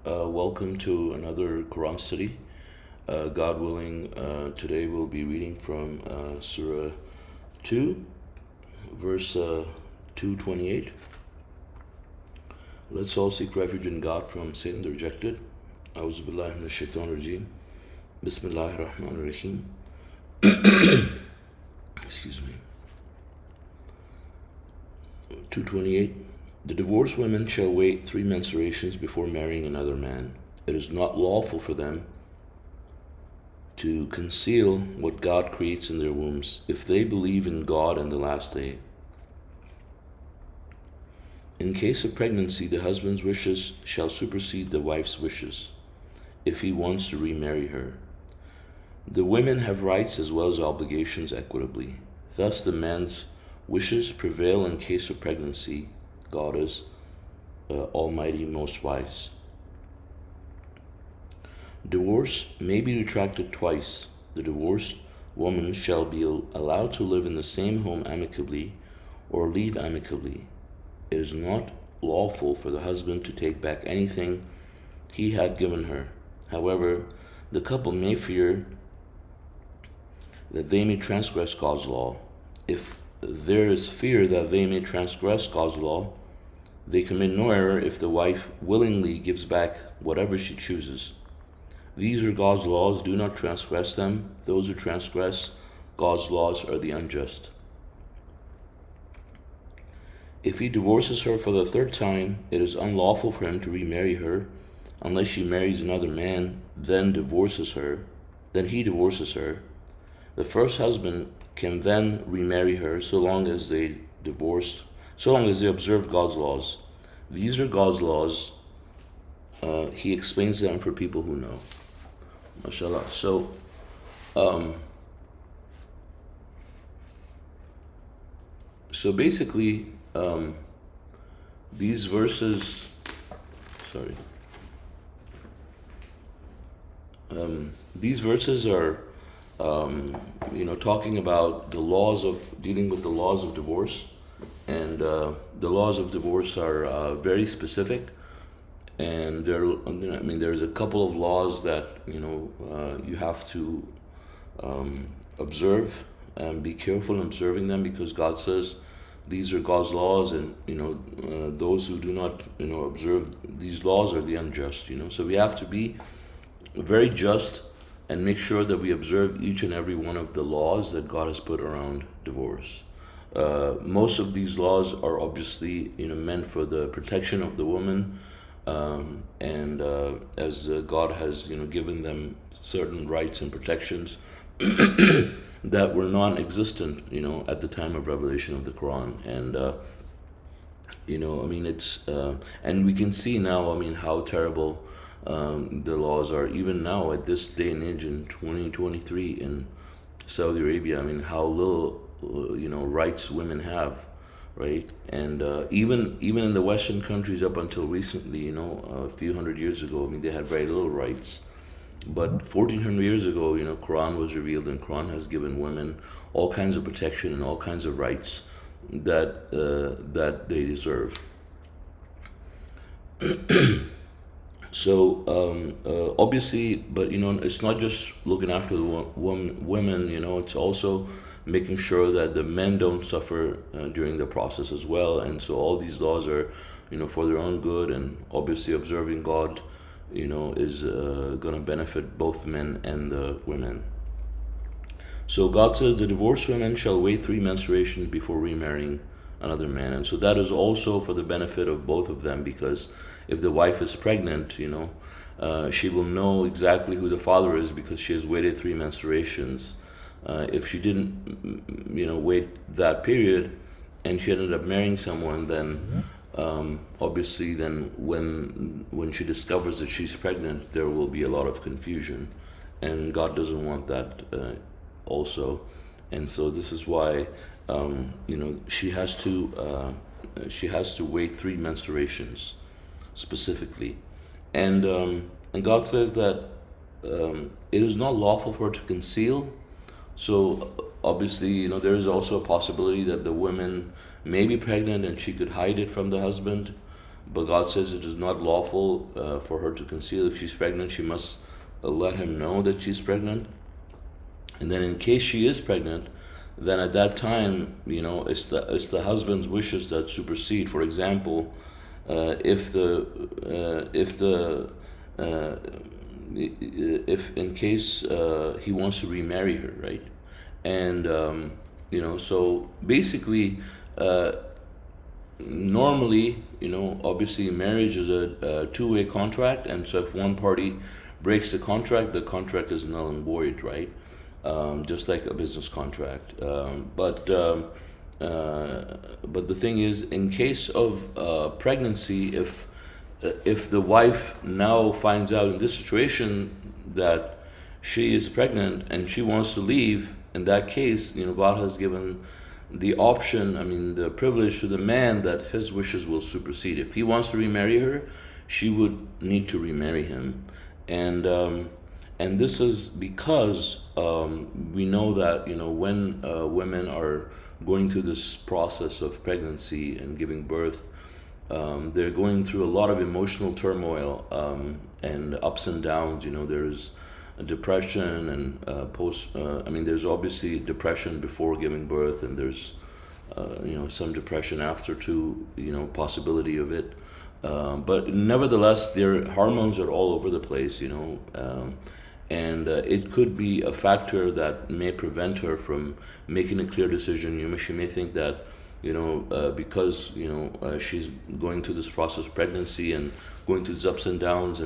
Welcome to another Quran study. God willing, today we'll be reading from Surah 2, verse 228. Let's all seek refuge in God from Satan the rejected. A'udhu billahi minash shaitanir rajeem. Bismillahir rahmanir rahim. Excuse me. 228. The divorced women shall wait 3 menstruations before marrying another man. It is not lawful for them to conceal what God creates in their wombs if they believe in God and the last day. In case of pregnancy, the husband's wishes shall supersede the wife's wishes if he wants to remarry her. The women have rights as well as obligations equitably. Thus, the man's wishes prevail in case of pregnancy. God is Almighty, most wise. Divorce may be retracted twice. The divorced woman shall be allowed to live in the same home amicably or leave amicably. It is not lawful for the husband to take back anything he had given her. However, the couple may fear that they may transgress God's law. If there is fear that they may transgress God's law, they commit no error if the wife willingly gives back whatever she chooses. These are God's laws, do not transgress them. Those who transgress God's laws are the unjust. If he divorces her for the 3rd time, it is unlawful for him to remarry her unless she marries another man, then he divorces her. The first husband can then remarry her so long as they observed God's laws. These are God's laws. He explains them for people who know. MashaAllah. So basically, these verses, these verses are, talking about dealing with the laws of divorce. And the laws of divorce are very specific, and there's a couple of laws that you have to observe and be careful in observing them, because God says these are God's laws, and those who do not observe these laws are the unjust. So we have to be very just and make sure that we observe each and every one of the laws that God has put around divorce. Most of these laws are obviously meant for the protection of the woman, and as God has given them certain rights and protections that were non-existent at the time of revelation of the Quran. And it's and we can see now how terrible the laws are even now at this day and age in 2023 in Saudi Arabia. How little rights women have, right? And even in the Western countries up until recently, a few hundred years ago, they had very little rights. But 1400 years ago, Quran was revealed, and Quran has given women all kinds of protection and all kinds of rights that they deserve. So obviously, but it's not just looking after the women. It's also making sure that the men don't suffer during the process as well. And so all these laws are for their own good, and obviously observing God is going to benefit both men and the women. So God says the divorced women shall wait 3 menstruations before remarrying another man. And so that is also for the benefit of both of them, because if the wife is pregnant, she will know exactly who the father is because she has waited 3 menstruations. If she didn't wait that period and she ended up marrying someone, then obviously then when she discovers that she's pregnant, there will be a lot of confusion, and God doesn't want that also. And so this is why she has to wait 3 menstruations specifically. And God says that it is not lawful for her to conceal. So obviously, there is also a possibility that the woman may be pregnant and she could hide it from the husband. but God says it is not lawful for her to conceal. If she's pregnant, she must let him know that she's pregnant. And then in case she is pregnant, then at that time, it's the husband's wishes that supersede. For example, if in case he wants to remarry her, right? And so basically, normally, obviously marriage is a two-way contract, and so if one party breaks the contract is null and void, right? Just like a business contract. But the thing is, in case of pregnancy, if the wife now finds out in this situation that she is pregnant and she wants to leave, in that case, God has given the option, the privilege to the man that his wishes will supersede. If he wants to remarry her, she would need to remarry him. And this is because we know that when women are going through this process of pregnancy and giving birth, they're going through a lot of emotional turmoil and ups and downs. There's depression and there's obviously depression before giving birth, and there's some depression after too, possibility of it. But nevertheless, their hormones are all over the place, and it could be a factor that may prevent her from making a clear decision. She may think that because she's going through this process of pregnancy and going through these ups and downs.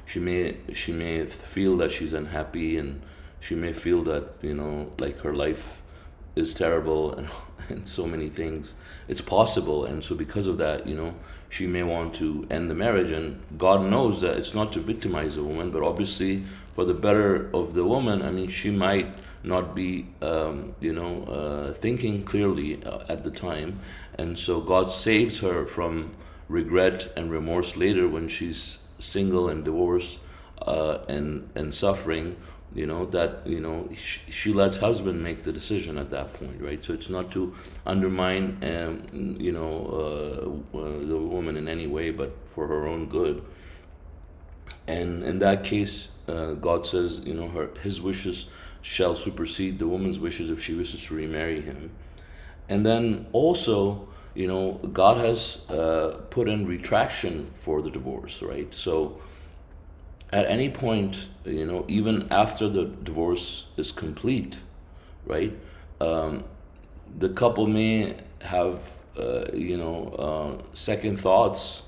She may feel that she's unhappy, and she may feel that like her life is terrible and so many things. It's possible, and so because of that, she may want to end the marriage. And God knows that it's not to victimize the woman, but obviously for the better of the woman. She might not be thinking clearly at the time, and so God saves her from regret and remorse later when she's single and divorced and suffering. She lets husband make the decision at that point, right? So it's not to undermine the woman in any way, but for her own good. And in that case, God says his wishes shall supersede the woman's wishes if she wishes to remarry him. And then also, God has put in retraction for the divorce, right? So at any point, even after the divorce is complete, right, the couple may have second thoughts,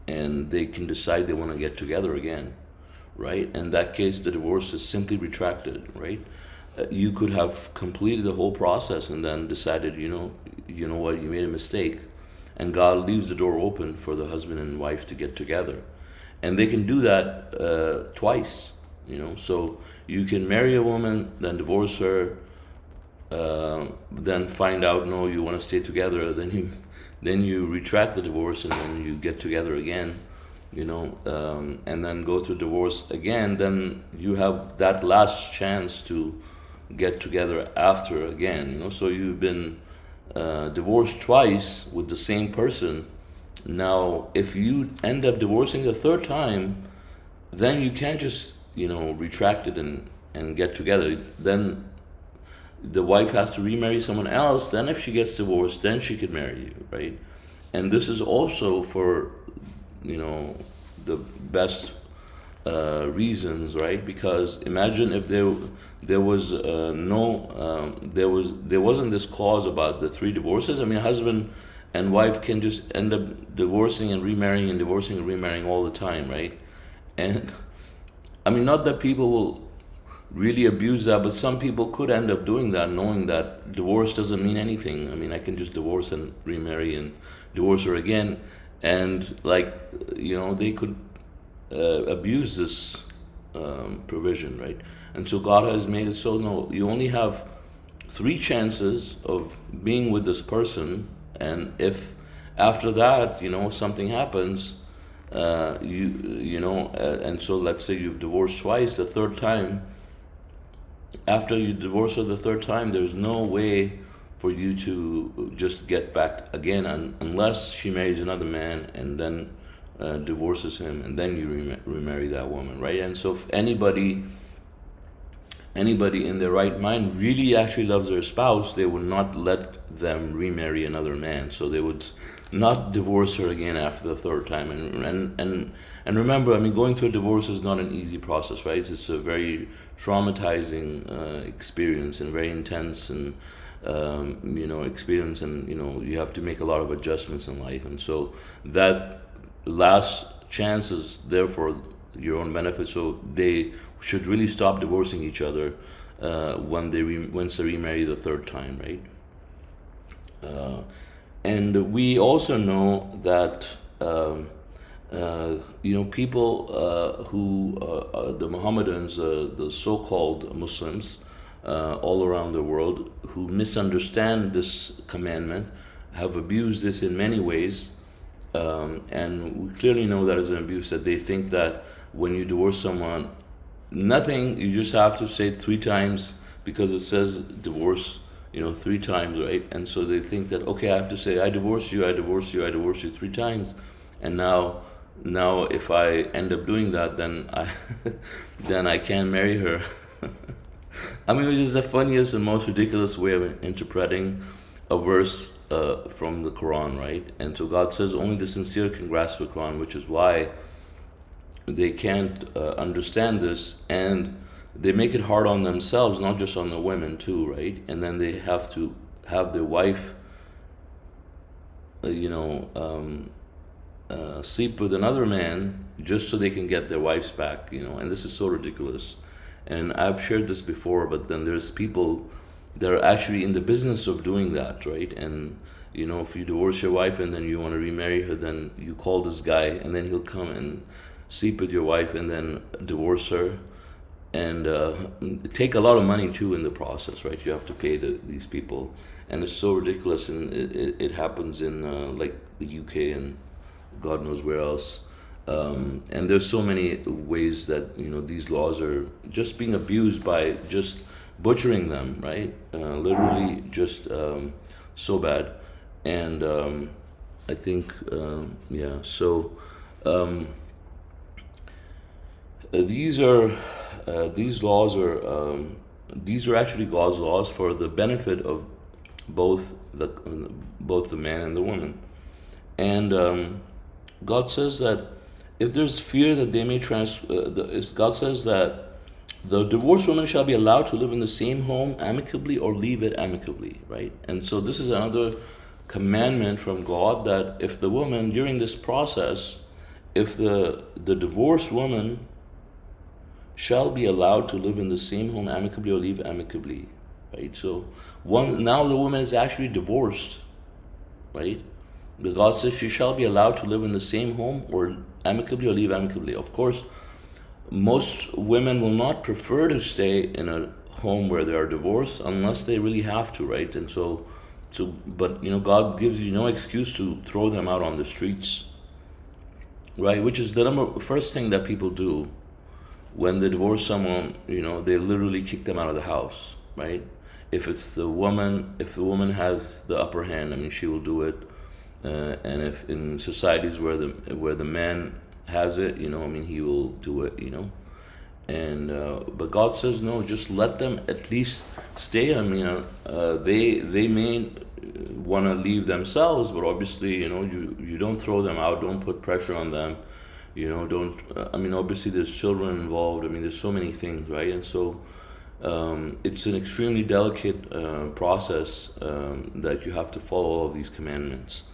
and they can decide they want to get together again, right? In that case, the divorce is simply retracted, right? You could have completed the whole process and then decided, you know what, you made a mistake, and God leaves the door open for the husband and wife to get together. And they can do that twice, so you can marry a woman, then divorce her, then find out, no, you want to stay together, then you retract the divorce, and then you get together again, and then go to divorce again. Then you have that last chance to get together after again, so you've been divorced twice with the same person. Now, if you end up divorcing the third time, then you can't just, retract it and get together. Then the wife has to remarry someone else. Then if she gets divorced, then she could marry you, right? And this is also for, the best reasons, right? Because imagine if there wasn't this clause about the 3 divorces. Husband and wife can just end up divorcing and remarrying and divorcing and remarrying all the time, right? And not that people will really abuse that, but some people could end up doing that, knowing that divorce doesn't mean anything. I can just divorce and remarry and divorce her again, and they could abuse this provision, right? And so God has made it so, no, you only have 3 chances of being with this person. And if after that, something happens, and so let's say you've divorced twice, the third time, after you divorce her the third time, there's no way for you to just get back again, unless she marries another man and then divorces him, and then you remarry that woman, right? And so if anybody in their right mind really actually loves their spouse, they would not let them remarry another man. So they would not divorce her again after the third time. And remember, I mean, going through a divorce is not an easy process, right? It's a very traumatizing experience, and very intense, and experience, and you have to make a lot of adjustments in life. And so that last chance is there for your own benefit. So they should really stop divorcing each other once they remarry the third time, right? And we also know that people who the Mohammedans, the so-called Muslims all around the world, who misunderstand this commandment, have abused this in many ways. And we clearly know that as an abuse, that they think that when you divorce someone, nothing, you just have to say 3 times, because it says divorce 3 times, right? And so they think that, okay, I have to say I divorce you, I divorce you, I divorce you 3 times, and now if I end up doing that, then I can't marry her. I mean, which is the funniest and most ridiculous way of interpreting a verse from the Quran, right? And so God says only the sincere can grasp the Quran, which is why they can't understand this, and they make it hard on themselves, not just on the women too, right? And then they have to have their wife sleep with another man just so they can get their wives back, and this is so ridiculous. And I've shared this before, but then there's people that are actually in the business of doing that, right? And if you divorce your wife and then you want to remarry her, then you call this guy, and then he'll come and sleep with your wife and then divorce her, and take a lot of money too in the process, right? You have to pay these people, and it's so ridiculous. And it happens in like the UK and God knows where else. And there's so many ways that these laws are just being abused by just butchering them, right? Literally just so bad. And I think so these laws are these are actually God's laws for the benefit of both the man and the woman. And God says that if there's fear that they may God says that the divorced woman shall be allowed to live in the same home amicably or leave it amicably, right? And so this is another commandment from God, that if the woman during this process, if the divorced woman shall be allowed to live in the same home amicably or leave amicably, right? So now the woman is actually divorced, right? But God says she shall be allowed to live in the same home or amicably or leave amicably. Of course, most women will not prefer to stay in a home where they are divorced unless they really have to, right? And but God gives you no excuse to throw them out on the streets, right? Which is the first thing that people do when they divorce someone. They literally kick them out of the house, right? If the woman has the upper hand, I mean, she will do it. And if in societies where the man has it, I mean, he will do it, And but God says no, just let them at least stay. I mean, they may want to leave themselves, but obviously, you don't throw them out. Don't put pressure on them. Don't. I mean, obviously, there's children involved. I mean, there's so many things, right? And so it's an extremely delicate process that you have to follow all of these commandments,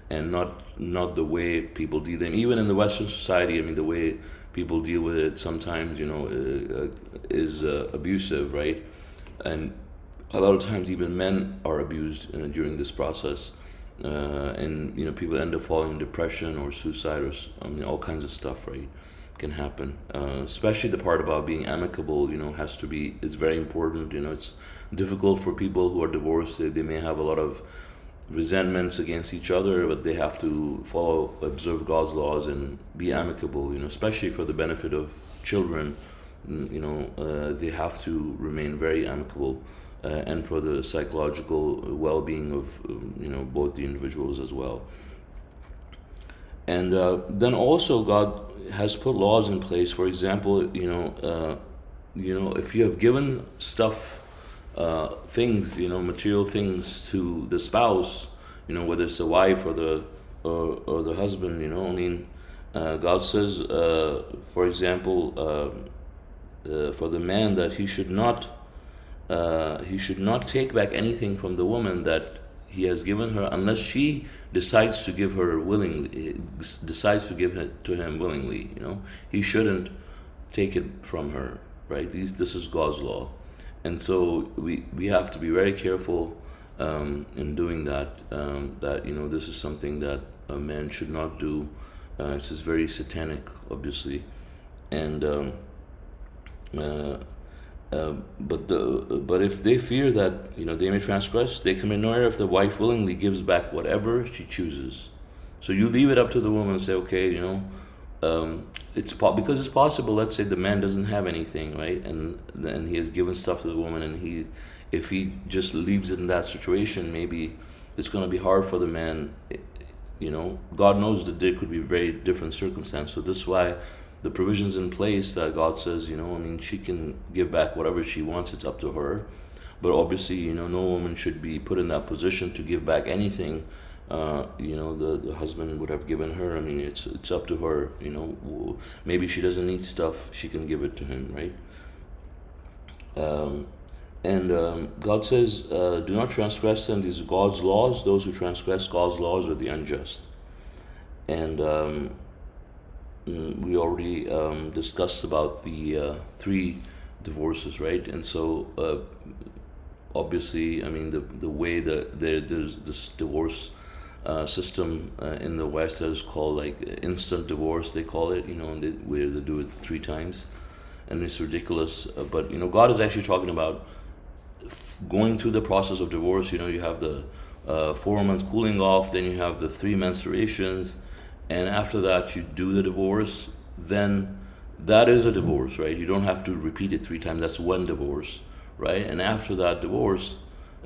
and not the way people deal them. Even in the Western society, I mean, the way people deal with it sometimes, is abusive, right? And a lot of times even men are abused during this process, and people end up falling in depression or suicide, or all kinds of stuff, right? Can happen. Especially the part about being amicable, is very important. It's difficult for people who are divorced. They may have a lot of resentments against each other, but they have to observe God's laws and be amicable, especially for the benefit of children. They have to remain very amicable and for the psychological well-being of both the individuals as well. And then also God has put laws in place. For example, if you have given stuff, things, material things to the spouse, whether it's the wife or the husband, God says, for example, for the man, that he should not take back anything from the woman that he has given her, unless she decides to give her willingly, decides to give it to him willingly. He shouldn't take it from her, right? This is God's law, and so we have to be very careful in doing that. This is something that a man should not do. This is very satanic, obviously, and but if they fear that they may transgress, they commit no error if the wife willingly gives back whatever she chooses. So you leave it up to the woman and say, okay, because it's possible. Let's say the man doesn't have anything, right, and he has given stuff to the woman, and if he just leaves it in that situation, maybe it's going to be hard for the man. God knows that there could be very different circumstances. So this is why the provisions in place that God says, she can give back whatever she wants. It's up to her. But obviously, no woman should be put in that position to give back anything. The husband would have given her. It's up to her. Maybe she doesn't need stuff, she can give it to him, right? God says, do not transgress them. These are God's laws. Those who transgress God's laws are the unjust. And we already discussed about the 3 divorces, right? And so obviously, the way that there's this divorce system in the West that is called like instant divorce, they call it, where they do it 3 times, and it's ridiculous. But God is actually talking about going through the process of divorce. You have the 4 months cooling off, then you have the 3 menstruations, and after that you do the divorce. Then that is a divorce, right? You don't have to repeat it 3 times. That's one divorce, right? And after that divorce,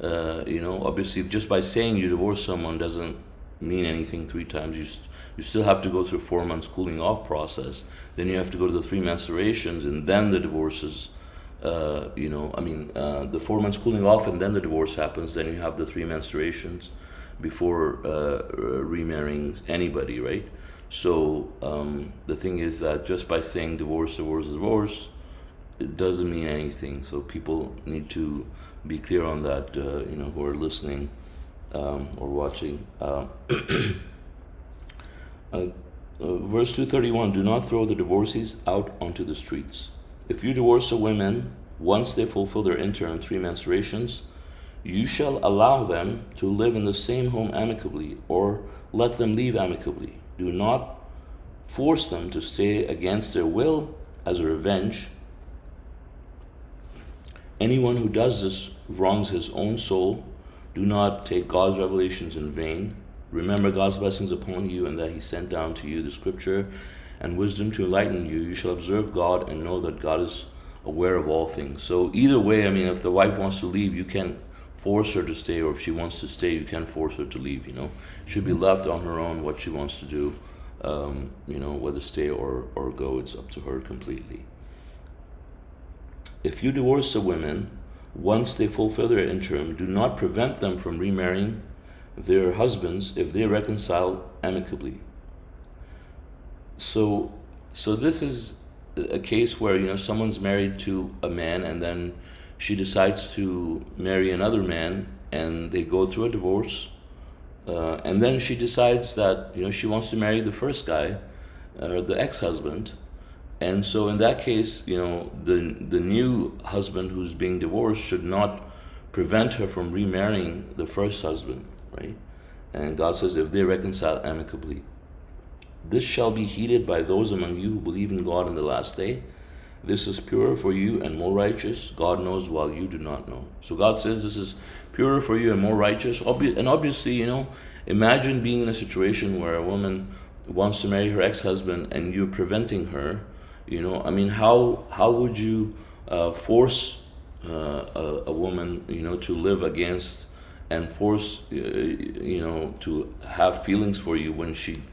obviously just by saying you divorce someone doesn't mean anything 3 times. You still have to go through 4 months cooling off process. Then you have to go to the 3 menstruations, and then the divorce is the 4 months cooling off, and then the divorce happens. Then you have the 3 menstruations before remarrying anybody, right? So the thing is that just by saying divorce, it doesn't mean anything. So people need to be clear on that, who are listening or watching. Verse 231, do not throw the divorcees out onto the streets. If you divorce a woman, once they fulfill their interim 3 menstruations, you shall allow them to live in the same home amicably, or let them leave amicably. Do not force them to stay against their will as a revenge. Anyone who does this wrongs his own soul. Do not take God's revelations in vain. Remember God's blessings upon you, and that He sent down to you the scripture and wisdom to enlighten you. You shall observe God and know that God is aware of all things. So either way, if the wife wants to leave, you can't force her to stay, or if she wants to stay, you can't force her to leave. She should be left on her own what she wants to do. Whether stay or go, it's up to her completely. If you divorce a woman, once they fulfill their interim, do not prevent them from remarrying their husbands if they reconcile amicably. So this is a case where someone's married to a man, and then she decides to marry another man, and they go through a divorce, and then she decides that she wants to marry the first guy, the ex-husband. And so in that case, the new husband who's being divorced should not prevent her from remarrying the first husband, right? And God says, if they reconcile amicably, this shall be heeded by those among you who believe in God in the last day. This is purer for you and more righteous. God knows while you do not know. So God says this is purer for you and more righteous. And obviously, imagine being in a situation where a woman wants to marry her ex-husband and you're preventing her. How would you force a woman, to live against and force, to have feelings for you when she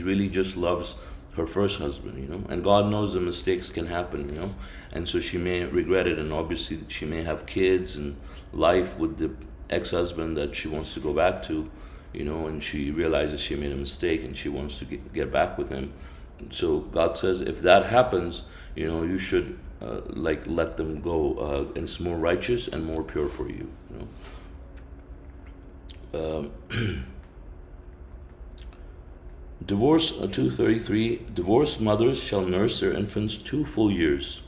really just loves her first husband, and God knows the mistakes can happen, and so she may regret it, and obviously she may have kids and life with the ex-husband that she wants to go back to, and she realizes she made a mistake and she wants to get back with him. So God says if that happens, you should let them go, and it's more righteous and more pure for you. Divorce 233. Divorced mothers shall nurse their infants 2 full years,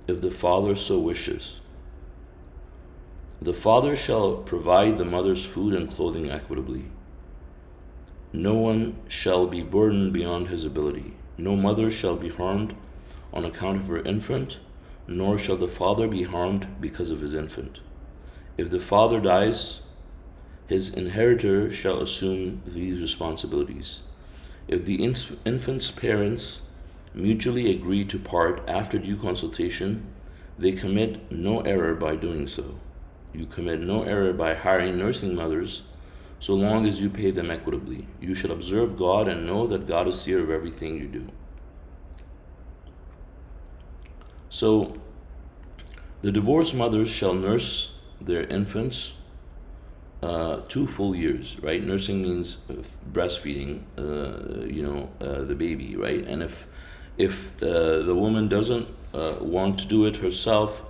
if the father so wishes. The father shall provide the mother's food and clothing equitably. No one shall be burdened beyond his ability. No mother shall be harmed on account of her infant, nor shall the father be harmed because of his infant. If the father dies, his inheritor shall assume these responsibilities. If the infant's parents mutually agree to part after due consultation, they commit no error by doing so. You commit no error by hiring nursing mothers, so long as you pay them equitably. You should observe God and know that God is seer of everything you do. So, the divorced mothers shall nurse their infants 2 full years, right? Nursing means breastfeeding, the baby, right? And if the woman doesn't want to do it herself,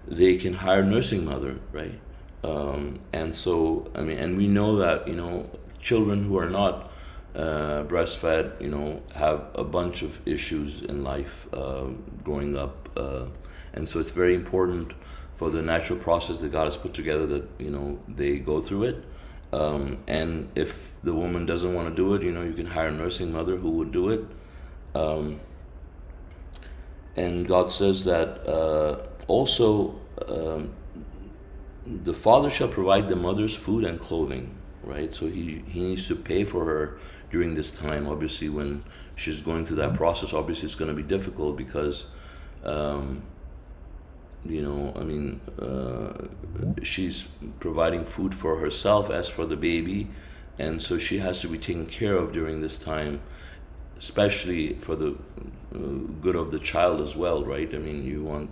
they can hire nursing mother, right? And so, and we know that, children who are not breastfed, have a bunch of issues in life growing up. And so it's very important for the natural process that God has put together that, they go through it. And if the woman doesn't want to do it, you can hire a nursing mother who would do it. And God says that also the father shall provide the mother's food and clothing, right? So he needs to pay for her during this time. Obviously, when she's going through that process, obviously it's going to be difficult because, she's providing food for herself as for the baby, and so she has to be taken care of during this time, especially for the good of the child as well, right? You want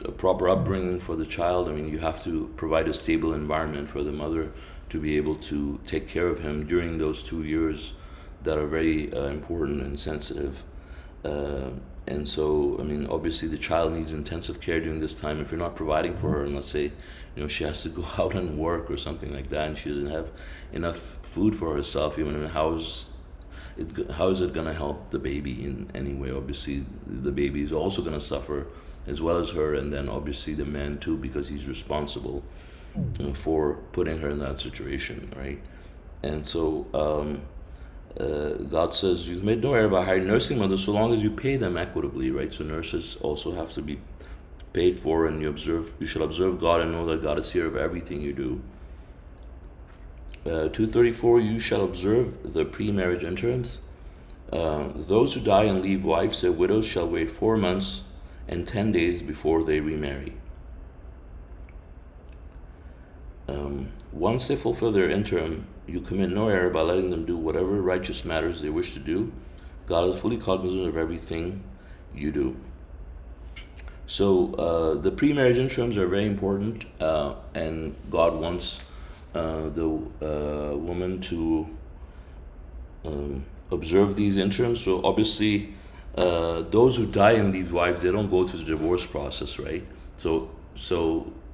a proper upbringing for the child. You have to provide a stable environment for the mother to be able to take care of him during those 2 years that are very important and sensitive. And so, obviously the child needs intensive care during this time. If you're not providing for her, and let's say, she has to go out and work or something like that, and she doesn't have enough food for herself, how is it going to help the baby in any way? Obviously, the baby is also going to suffer as well as her, and then obviously the man too, because he's responsible for putting her in that situation, right? And so, God says you commit no error by hiring nursing mothers so long as you pay them equitably, right? So nurses also have to be paid for, and you should observe God and know that God is seer of everything you do. 234, you shall observe the pre-marriage interims. Those who die and leave wives, their widows shall wait 4 months and 10 days before they remarry. Once they fulfill their interim, you commit no error by letting them do whatever righteous matters they wish to do. God is fully cognizant of everything you do. So the pre-marriage interims are very important, and God wants the woman to observe these interims. So obviously, those who die and leave wives, they don't go through the divorce process, right? So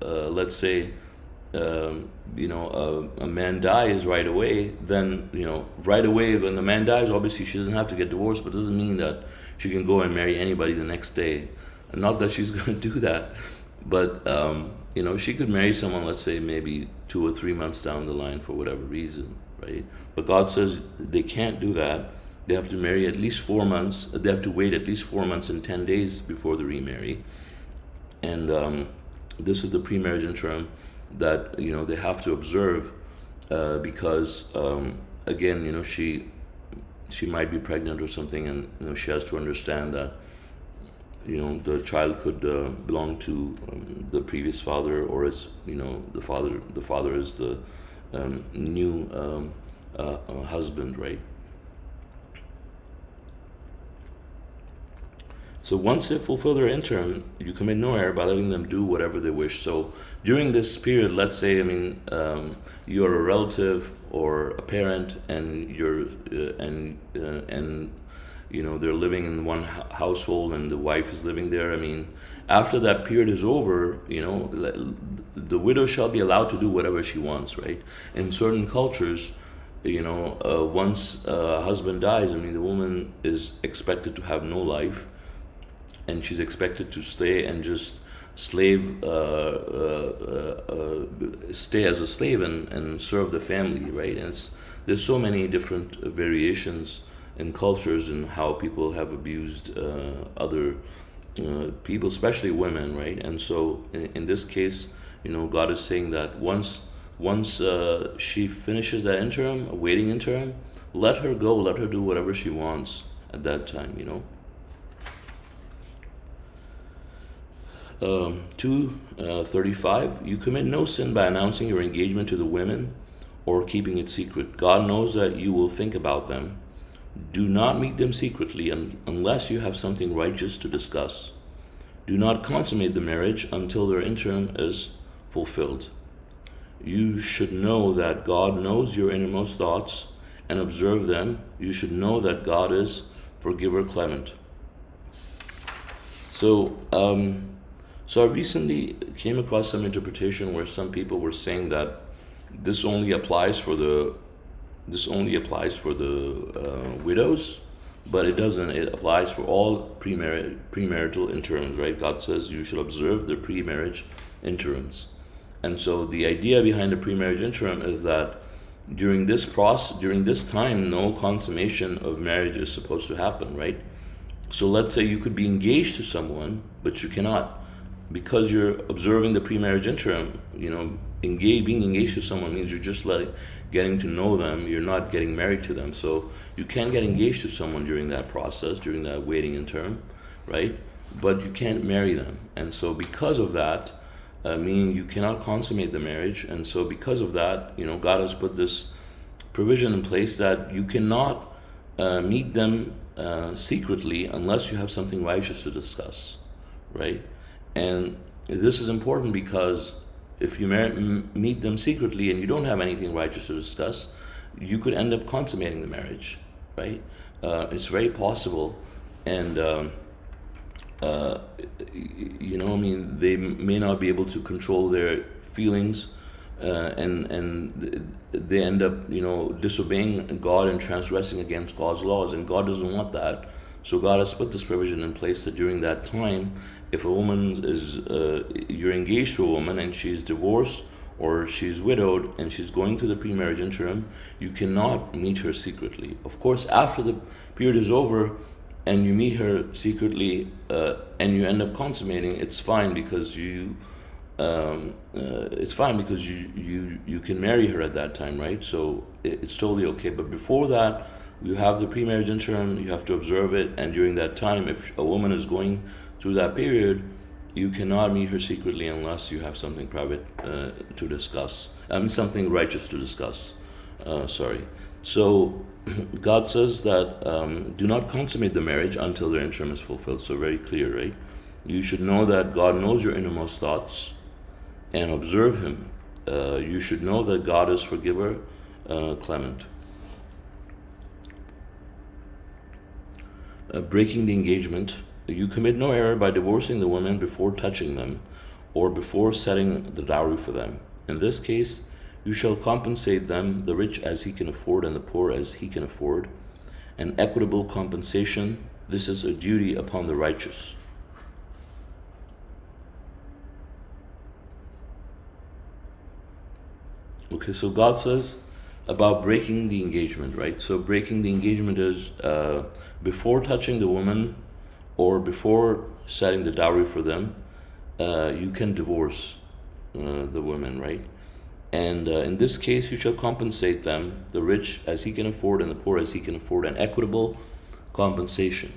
let's say a man dies right away, then right away when the man dies, obviously she doesn't have to get divorced, but it doesn't mean that she can go and marry anybody the next day. And not that she's going to do that, but she could marry someone, let's say maybe 2 or 3 months down the line for whatever reason, right? But God says they can't do that. They have to marry at least 4 months. They have to wait at least 4 months and 10 days before they remarry. And this is the pre-marriage interim that they have to observe, because again, she might be pregnant or something, and she has to understand that the child could belong to the previous father, or it's the father is the new husband, right? So once they fulfill their interim, you commit no error by letting them do whatever they wish. So during this period, let's say, you're a relative or a parent, and they're living in one household, and the wife is living there. After that period is over, the widow shall be allowed to do whatever she wants, right? In certain cultures, once a husband dies, the woman is expected to have no life, and she's expected to stay and just stay as a slave and serve the family, right? And there's so many different variations in cultures and how people have abused other people, especially women, right? And so in this case, God is saying that once she finishes that interim, a waiting interim, let her go, let her do whatever she wants at that time. 2:35, you commit no sin by announcing your engagement to the women or keeping it secret. God knows that you will think about them. Do not meet them secretly unless you have something righteous to discuss. Do not consummate the marriage until their interim is fulfilled. You should know that God knows your innermost thoughts and observe them. You should know that God is forgiver, clement. So I recently came across some interpretation where some people were saying that this only applies for the widows, but it doesn't. It applies for all premarital interims, right? God says you should observe the pre-marriage interims. And so the idea behind the pre-marriage interim is that during this time, no consummation of marriage is supposed to happen, right? So let's say you could be engaged to someone, but you cannot, because you're observing the pre-marriage interim. Being engaged to someone means you're just getting to know them. You're not getting married to them. So you can get engaged to someone during that process, during that waiting interim, right? But you can't marry them. And so because of that, meaning you cannot consummate the marriage. And so because of that, God has put this provision in place that you cannot meet them secretly unless you have something righteous to discuss, right? And this is important because if you meet them secretly and you don't have anything righteous to discuss, you could end up consummating the marriage, right? It's very possible. And they may not be able to control their feelings, and they end up disobeying God and transgressing against God's laws, and God doesn't want that. So God has put this provision in place that during that time, if a woman you're engaged to a woman and she's divorced or she's widowed and she's going through the pre-marriage interim, you cannot meet her secretly. Of course, after the period is over and you meet her secretly and you end up consummating, it's fine because you can marry her at that time, right? So it's totally okay. But before that, you have the pre-marriage interim, you have to observe it, and during that time, if a woman is going through that period, you cannot meet her secretly unless you have something private to discuss. Something righteous to discuss. So God says that do not consummate the marriage until their interim is fulfilled. So very clear, right? You should know that God knows your innermost thoughts and observe Him. You should know that God is forgiver, clement. Breaking the engagement. You commit no error by divorcing the women before touching them or before setting the dowry for them. In this case, you shall compensate them, the rich as he can afford and the poor as he can afford. An equitable compensation, this is a duty upon the righteous. Okay, so God says about breaking the engagement, right? So breaking the engagement is before touching the woman or before setting the dowry for them, you can divorce the women, right? And in this case, you shall compensate them, the rich as he can afford and the poor as he can afford, an equitable compensation.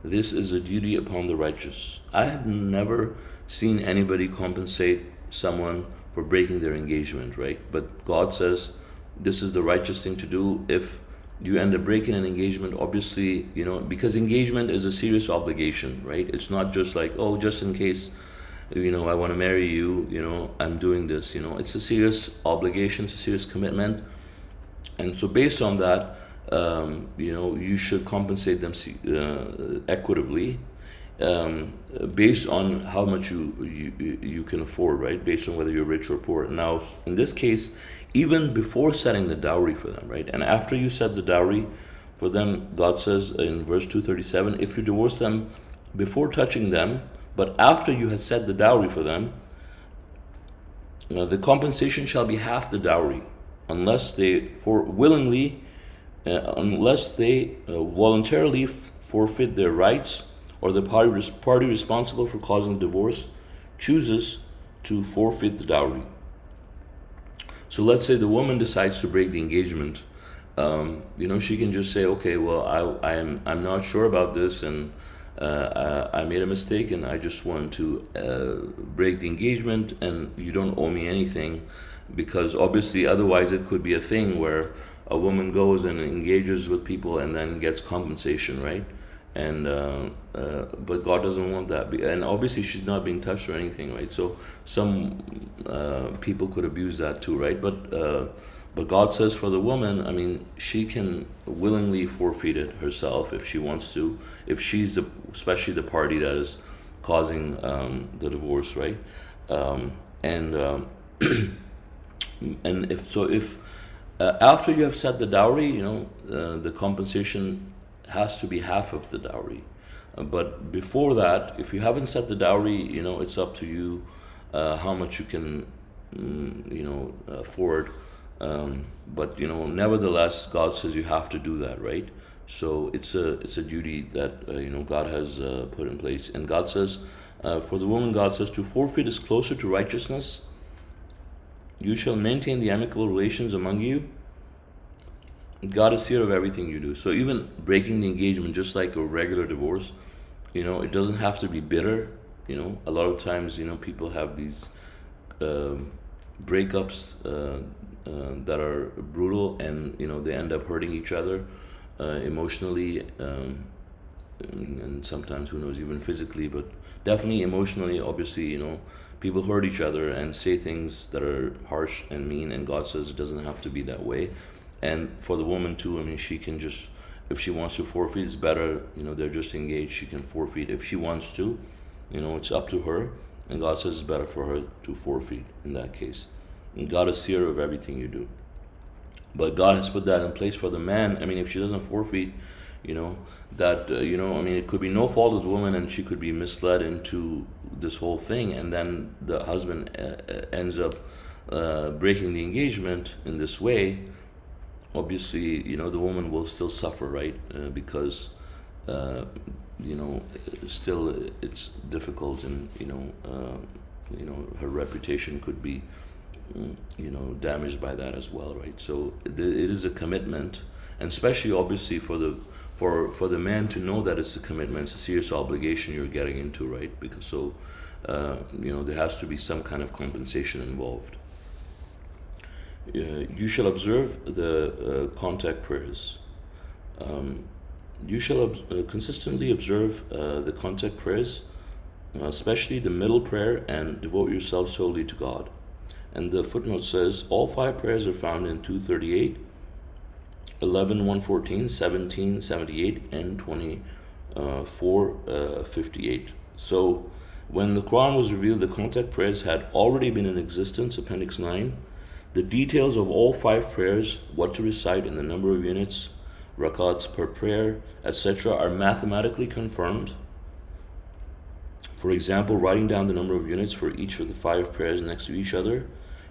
This is a duty upon the righteous. I have never seen anybody compensate someone for breaking their engagement, right? But God says this is the righteous thing to do. If you end up breaking an engagement, obviously, because engagement is a serious obligation, right? It's not just like, oh, just in case, I want to marry you, I'm doing this, it's a serious obligation, it's a serious commitment. And so based on that, you should compensate them equitably, based on how much you can afford, right? Based on whether you're rich or poor. Now, in this case, even before setting the dowry for them, right? And after you set the dowry for them, God says in verse 237, if you divorce them before touching them, but after you had set the dowry for them, the compensation shall be half the dowry, unless they voluntarily forfeit their rights, or the party responsible for causing divorce chooses to forfeit the dowry. So let's say the woman decides to break the engagement. She can just say, okay, well, I'm not sure about this, and I made a mistake, and I just want to break the engagement, and you don't owe me anything, because obviously otherwise it could be a thing where a woman goes and engages with people and then gets compensation, right? And but God doesn't want that, and obviously she's not being touched or anything, right? So some people could abuse that too, right? But God says for the woman, she can willingly forfeit it herself if she wants to, if she's especially the party that is causing the divorce, right? And if after you have set the dowry, the compensation has to be half of the dowry. But before that, if you haven't set the dowry, it's up to you how much you can, afford. But nevertheless, God says you have to do that, right? So it's a duty that God has put in place. And God says, for the woman, God says, to forfeit is closer to righteousness. You shall maintain the amicable relations among you. God is here of everything you do. So even breaking the engagement, just like a regular divorce, it doesn't have to be bitter. A lot of times, people have these breakups that are brutal, and they end up hurting each other emotionally, and sometimes, who knows, even physically, but definitely emotionally. Obviously, people hurt each other and say things that are harsh and mean, and God says it doesn't have to be that way. And for the woman too, she can just, if she wants to forfeit, it's better, they're just engaged, she can forfeit if she wants to, it's up to her, and God says it's better for her to forfeit in that case. And God is seer of everything you do. But God has put that in place for the man. If she doesn't forfeit, it could be no fault of the woman, and she could be misled into this whole thing, and then the husband ends up breaking the engagement in this way. Obviously, the woman will still suffer, right? Because, still it's difficult, and, her reputation could be, damaged by that as well, right? So it is a commitment, and especially obviously for the man to know that it's a commitment, it's a serious obligation you're getting into, right? Because there has to be some kind of compensation involved. You shall observe the contact prayers. You shall consistently observe the contact prayers, especially the middle prayer, and devote yourselves totally to God. And the footnote says all 5 prayers are found in 238, 11, 114, 17, 78, and 24, 58. So when the Quran was revealed, the contact prayers had already been in existence, Appendix 9. The details of all 5 prayers, what to recite, and the number of units, rakats per prayer, etc., are mathematically confirmed. For example, writing down the number of units for each of the 5 prayers next to each other,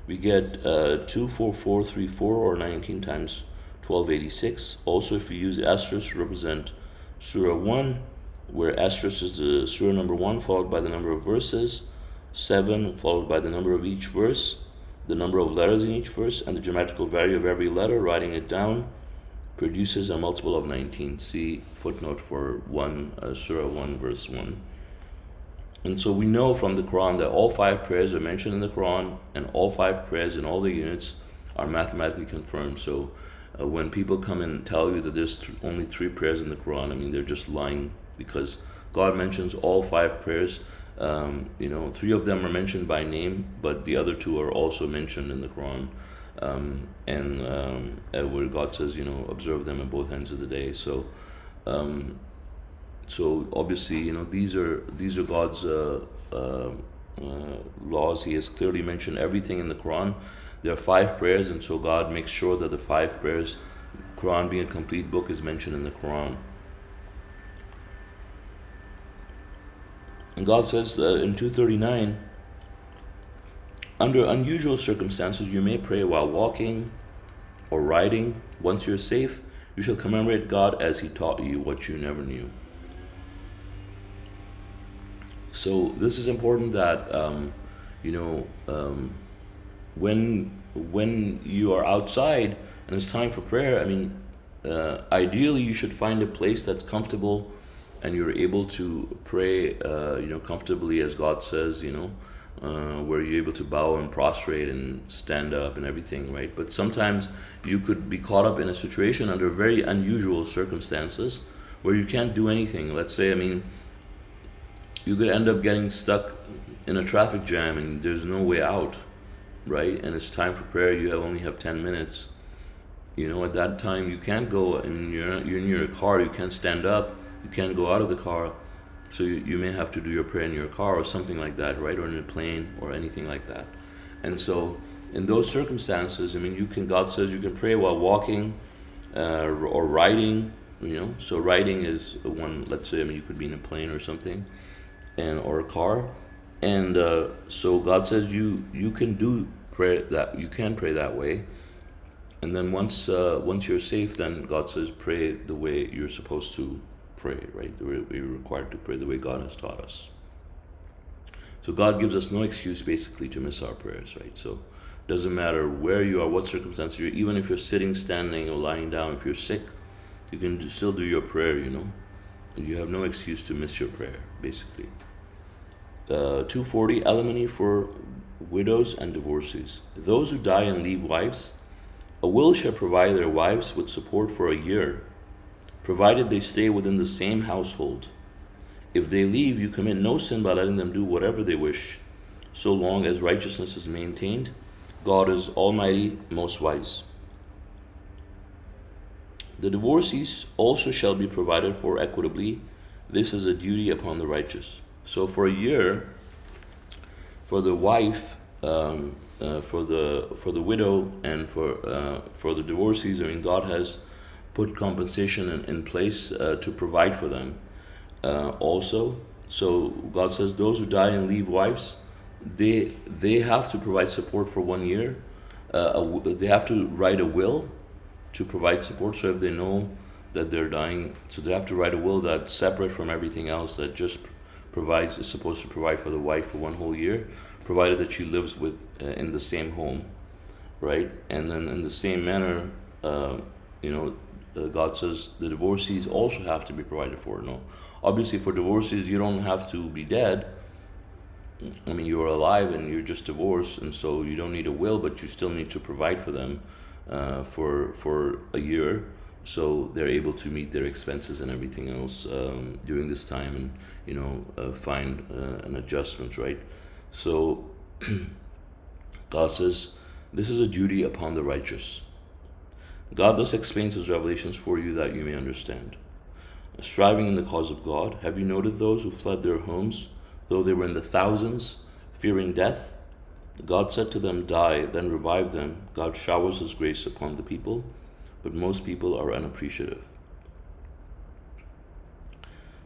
we get 24434, or 19 times 1286. Also, if we use asterisk to represent Surah 1, where asterisk is the Surah number 1 followed by the number of verses, 7 followed by the number of each verse, the number of letters in each verse, and the grammatical value of every letter, writing it down produces a multiple of 19. See footnote for Surah 1 verse 1. And so we know from the Quran that all 5 prayers are mentioned in the Quran, and all 5 prayers in all the units are mathematically confirmed. So when people come and tell you that there's only 3 prayers in the Quran, I mean, they're just lying, because God mentions all 5 prayers. 3 of them are mentioned by name, but the other 2 are also mentioned in the Quran. Where God says, observe them at both ends of the day. So obviously, these are God's laws. He has clearly mentioned everything in the Quran. There are 5 prayers, and so God makes sure that the 5 prayers, Quran being a complete book, is mentioned in the Quran. And God says in 239, under unusual circumstances, you may pray while walking or riding. Once you're safe, you shall commemorate God as He taught you what you never knew. So this is important that when you are outside and it's time for prayer, I mean, ideally you should find a place that's comfortable and you're able to pray, comfortably, as God says, where you're able to bow and prostrate and stand up and everything, right? But sometimes you could be caught up in a situation under very unusual circumstances where you can't do anything. Let's say, you could end up getting stuck in a traffic jam and there's no way out, right? And it's time for prayer. You only have 10 minutes. At that time, you can't go, and you're in your car. You can't stand up. You can't go out of the car. So you may have to do your prayer in your car or something like that, right? Or in a plane or anything like that. And so in those circumstances, God says you can pray while walking or riding, So riding is one, let's say, you could be in a plane or something, or a car. And so God says you can pray that way. And then once you're safe, then God says pray the way you're supposed to pray, right? We're required to pray the way God has taught us. So God gives us no excuse basically to miss our prayers, right? So it doesn't matter where you are, what circumstance you're, even if you're sitting, standing, or lying down. If you're sick, you can still do your prayer, You have no excuse to miss your prayer, basically. 240, alimony for widows and divorcees. Those who die and leave wives, a will shall provide their wives with support for a year, provided they stay within the same household. If they leave, you commit no sin by letting them do whatever they wish, so long as righteousness is maintained. God is Almighty, most wise. The divorcees also shall be provided for equitably. This is a duty upon the righteous. So for a year, for the wife, for the widow, and for the divorcees, God has put compensation in place to provide for them. Also, so God says those who die and leave wives, they have to provide support for 1 year. They have to write a will to provide support. So if they know that they're dying, so they have to write a will that's separate from everything else, that just is supposed to provide for the wife for 1 whole year, provided that she lives in the same home, right? And then in the same manner, God says the divorcees also have to be provided for. No, obviously for divorcees, you don't have to be dead. You're alive and you're just divorced, and so you don't need a will, but you still need to provide for them for a year, so they're able to meet their expenses and everything else during this time, and find an adjustment, right? So God says this is a duty upon the righteous. God thus explains His revelations for you that you may understand. Striving in the cause of God, have you noted those who fled their homes, though they were in the thousands, fearing death? God said to them, die, then revive them. God showers His grace upon the people, but most people are unappreciative.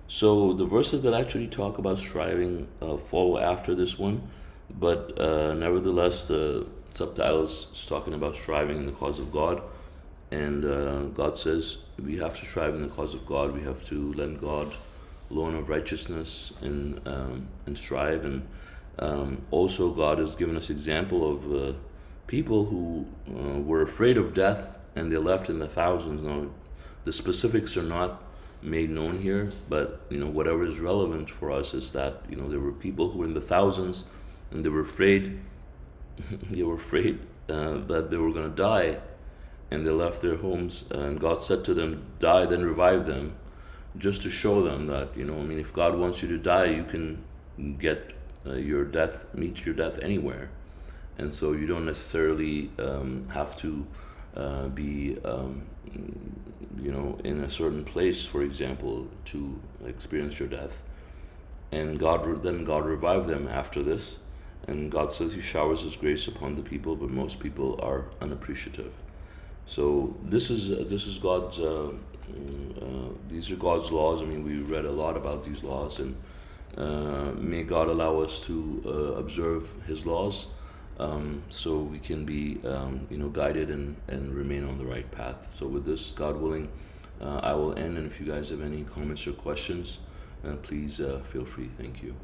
So the verses that actually talk about striving follow after this one, but nevertheless the subtitle is talking about striving in the cause of God. And God says we have to strive in the cause of God. We have to lend God loan of righteousness and strive. And also God has given us example of people who were afraid of death, and they left in the thousands. Now The specifics are not made known here, but whatever is relevant for us is that there were people who were in the thousands, and they were afraid. They were afraid that they were going to die, and they left their homes. And God said to them, "Die, then revive them," just to show them that if God wants you to die, you can get your death, meet your death anywhere, and so you don't necessarily have to be in a certain place, for example, to experience your death. And God revived them after this, and God says He showers His grace upon the people, but most people are unappreciative. So this is God's. These are God's laws. I mean, we read a lot about these laws, and may God allow us to observe His laws, so we can be guided and remain on the right path. So with this, God willing, I will end. And if you guys have any comments or questions, please feel free. Thank you.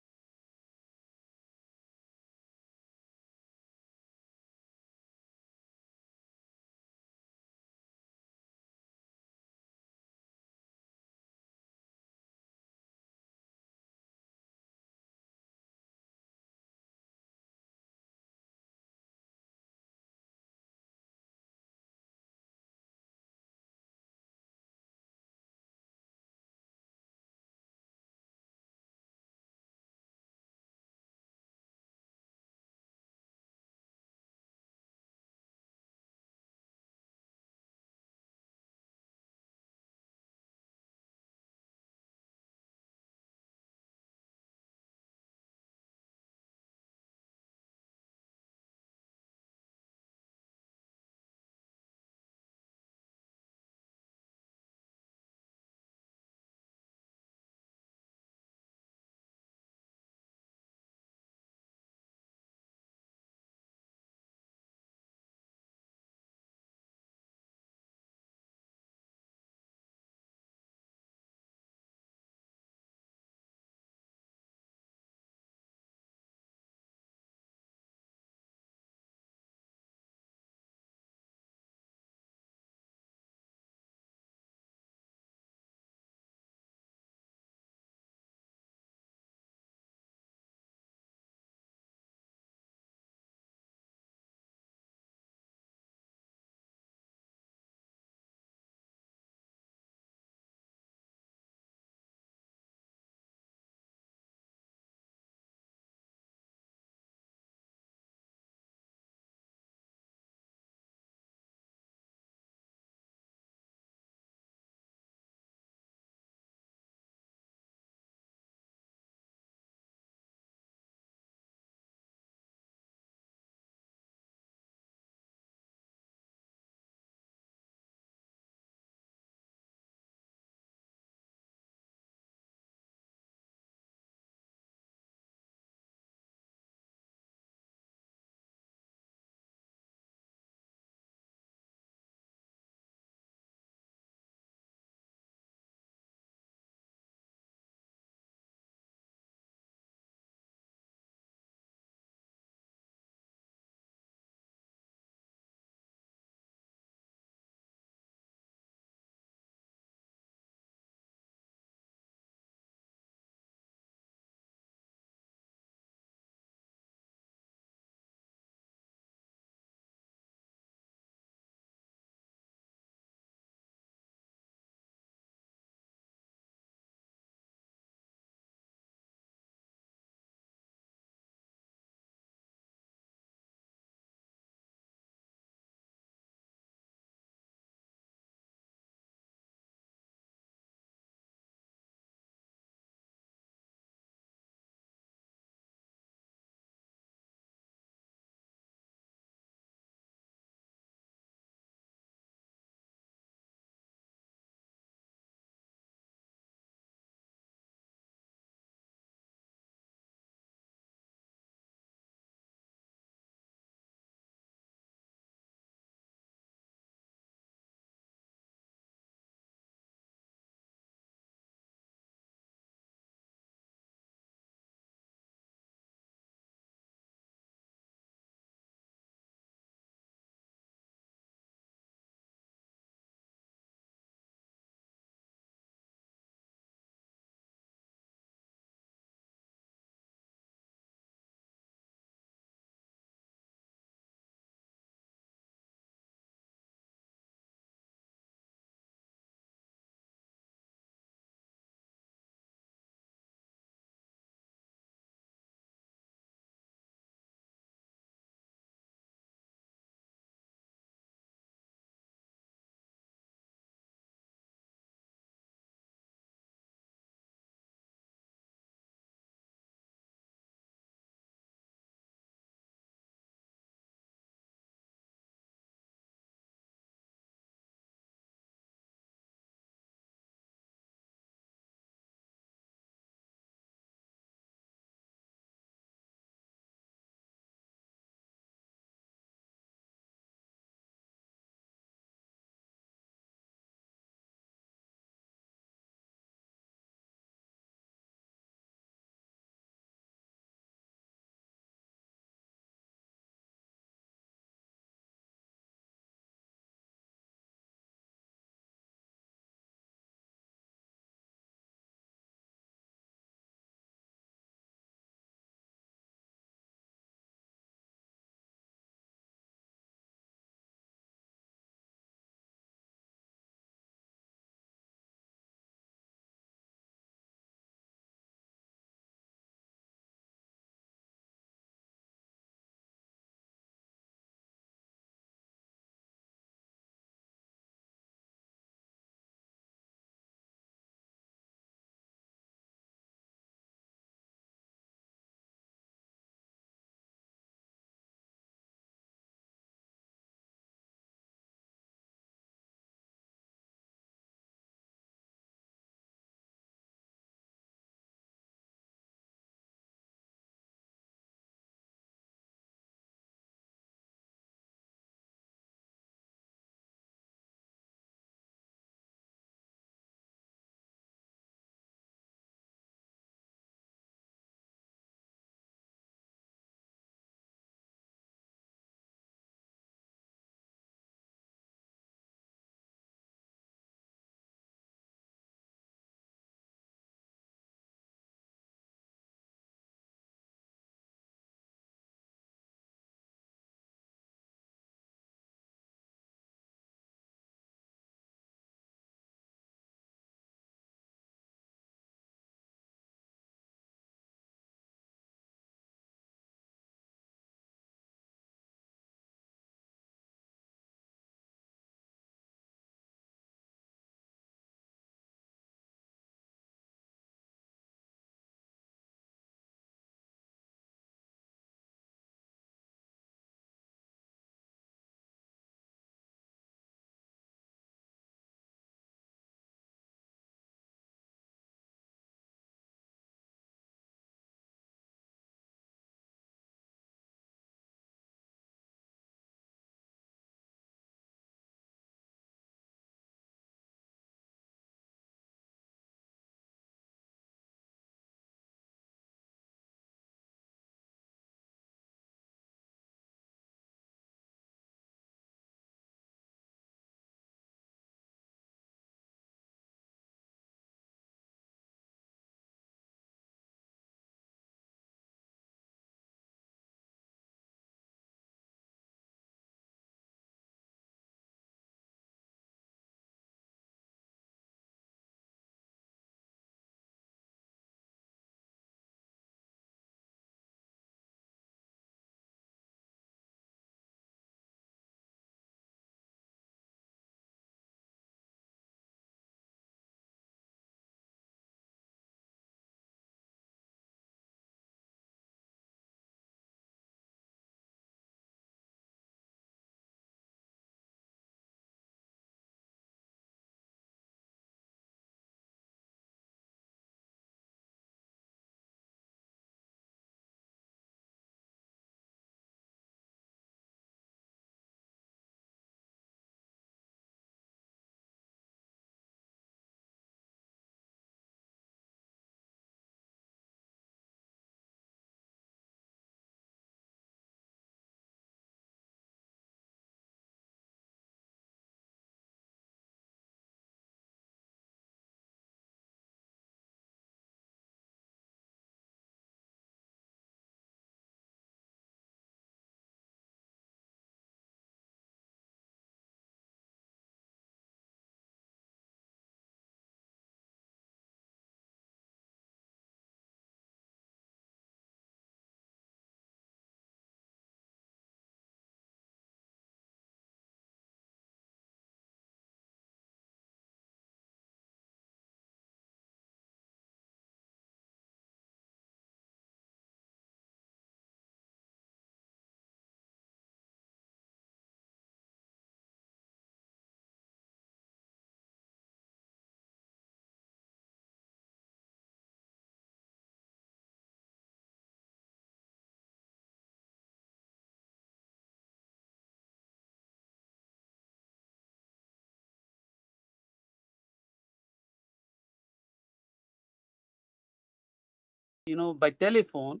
by telephone,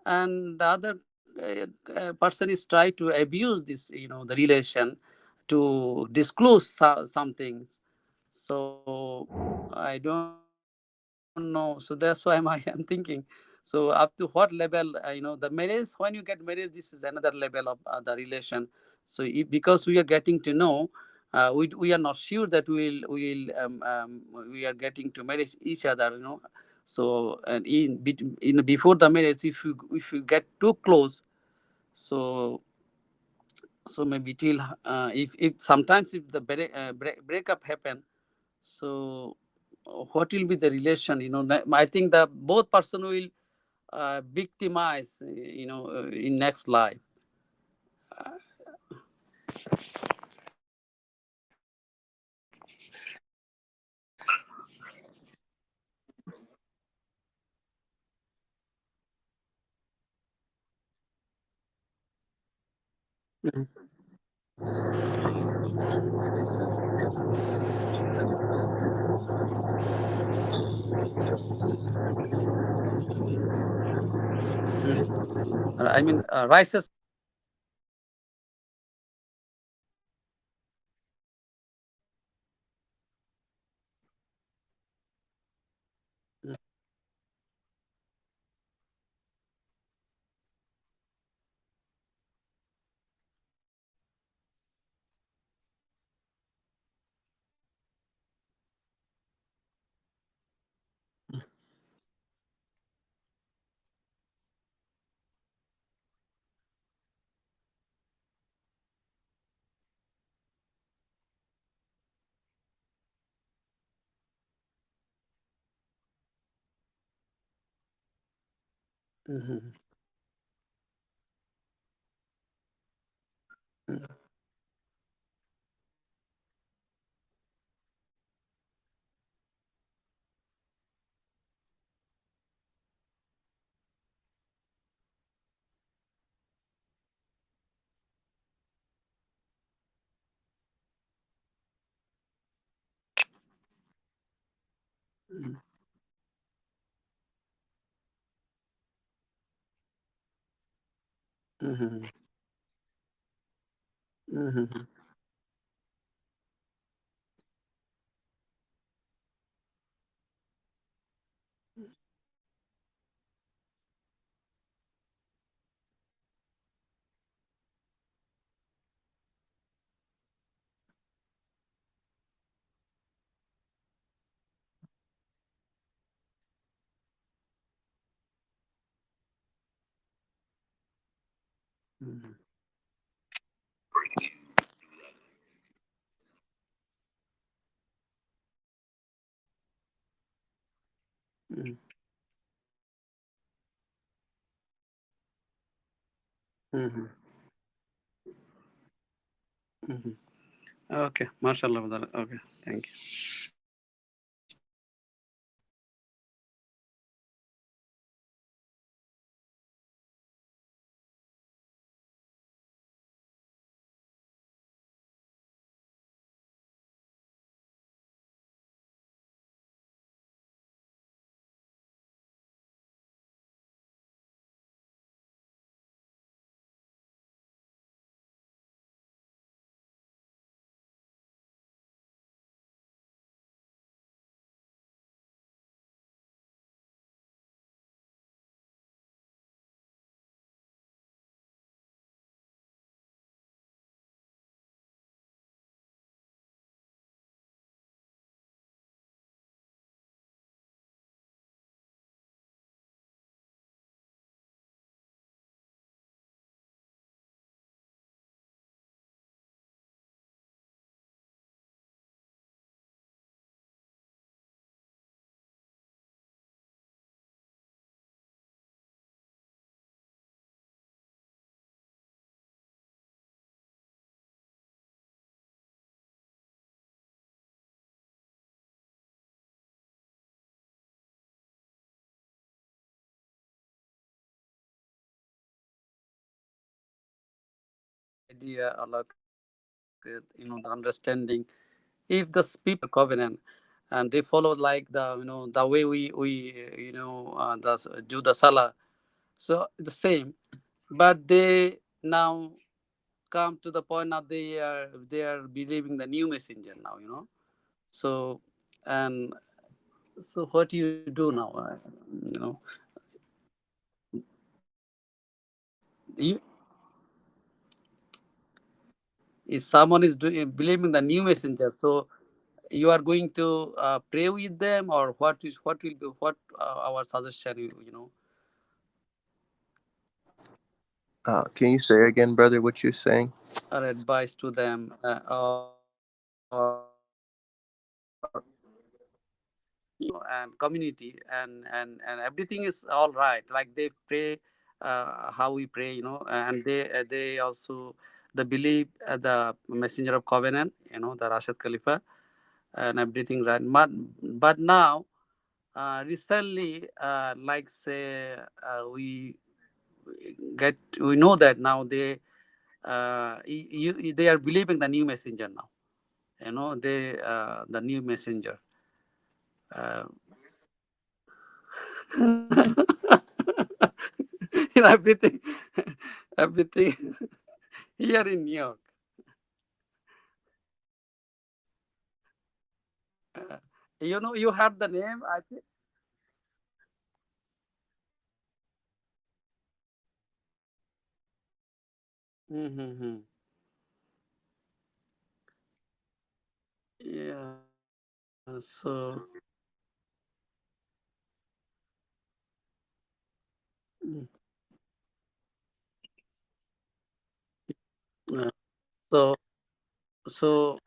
and the other person is try to abuse this, the relation, to disclose some things. So I don't know. So that's why I'm thinking. So up to what level, the marriage, when you get married, this is another level of the relation. So because we are getting to know, we are not sure that we are getting to marry each other. So, and before the marriage, if you get too close, so maybe it will, if sometimes if the breakup happen, so what will be the relation? I think the both person will victimize, in next life. I mean, rices. Mhm, mhm, mhm, mhm, mhm, mhm, mhm, mhm. Okay, mashallah, brother. Okay, thank you. Idea, Allah, the understanding. If the people covenant, and they follow like the way we do the salah. So the same, but they now come to the point now they are believing the new messenger now, so. And so what do you do now, you, if someone is doing believing the new messenger, so you are going to pray with them, or what will be what our suggestion, Can you say again, brother, what you're saying? or advice to them, or and community, and everything is all right, like they pray, how we pray, and they also the believe the messenger of covenant, the Rashid Khalifa, and everything right. But now, recently, like say, we know that now they are believing the new messenger now, they the new messenger, uh, everything, everything here in New York. Uh, you heard the name, I think. Mm-hmm. Yeah. So, mm, uh, so, so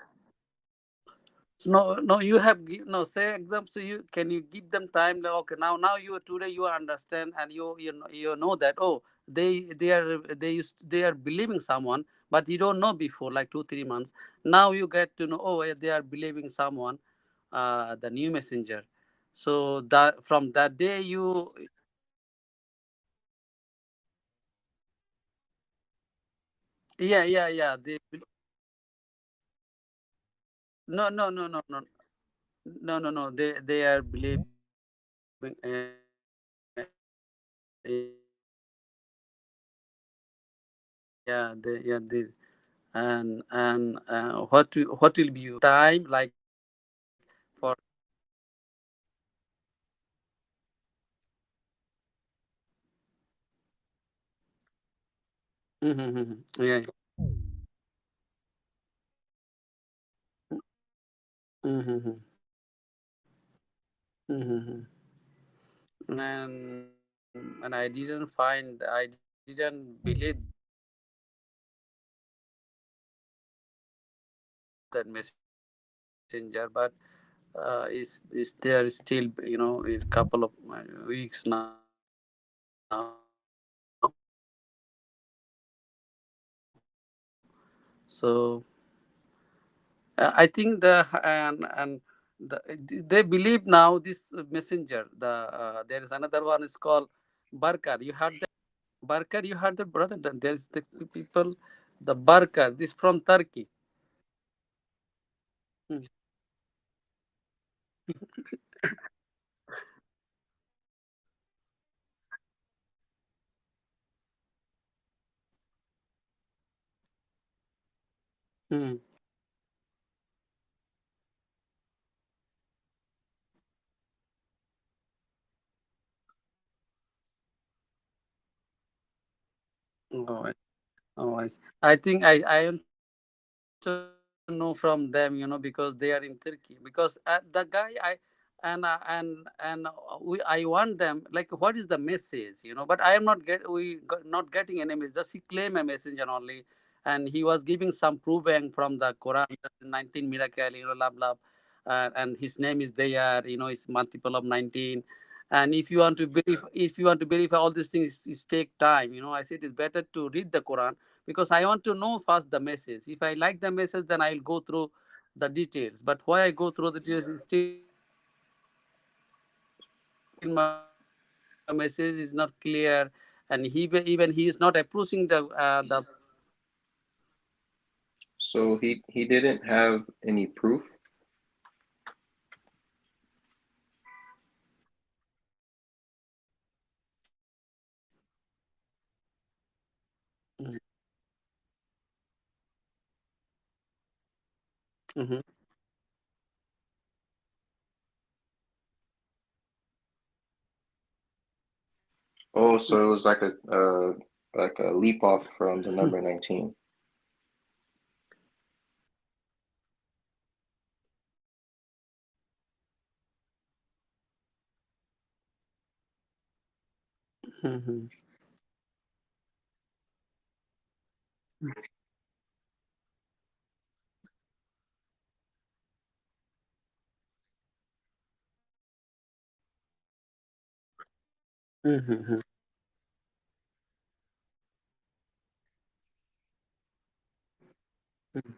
no, no, you have no say exam. So can you give them time? Like, okay, now you today you understand, and you know that, oh, they are believing someone, but you don't know before, like 2 3 months. Now you get to know, oh, they are believing someone, the new messenger. So that from that day you, yeah, they, no, they are believing, yeah, and what will be your time like for. Yeah. Mm-hmm. Mm-hmm. And I didn't believe that messenger, but is there still, a couple of weeks now. So I think they believe now this messenger. There is another one is called Barkar. You heard that? Barkar, you heard that, brother? There's the people, the Barkar. This from Turkey. Mm. Mm. Oh, oh, I think I want to know from them, because they are in Turkey. Because the guy and I want them, like, what is the message, but I am not getting any message. Just he claim a messenger only, and he was giving some proving from the Quran, the 19 miracle, blah blah, and his name is there, it's multiple of 19. And if you want to verify all these things, it take time. I said it's better to read the Quran, because I want to know first the message. If I like the message, then I'll go through the details. But why I go through the details is still my message is not clear, and even he is not approaching the So he didn't have any proof. Mm-hmm. Oh, so it was like a leap off from the number 19. Mm-hmm. Mm-hmm. Mm-hmm.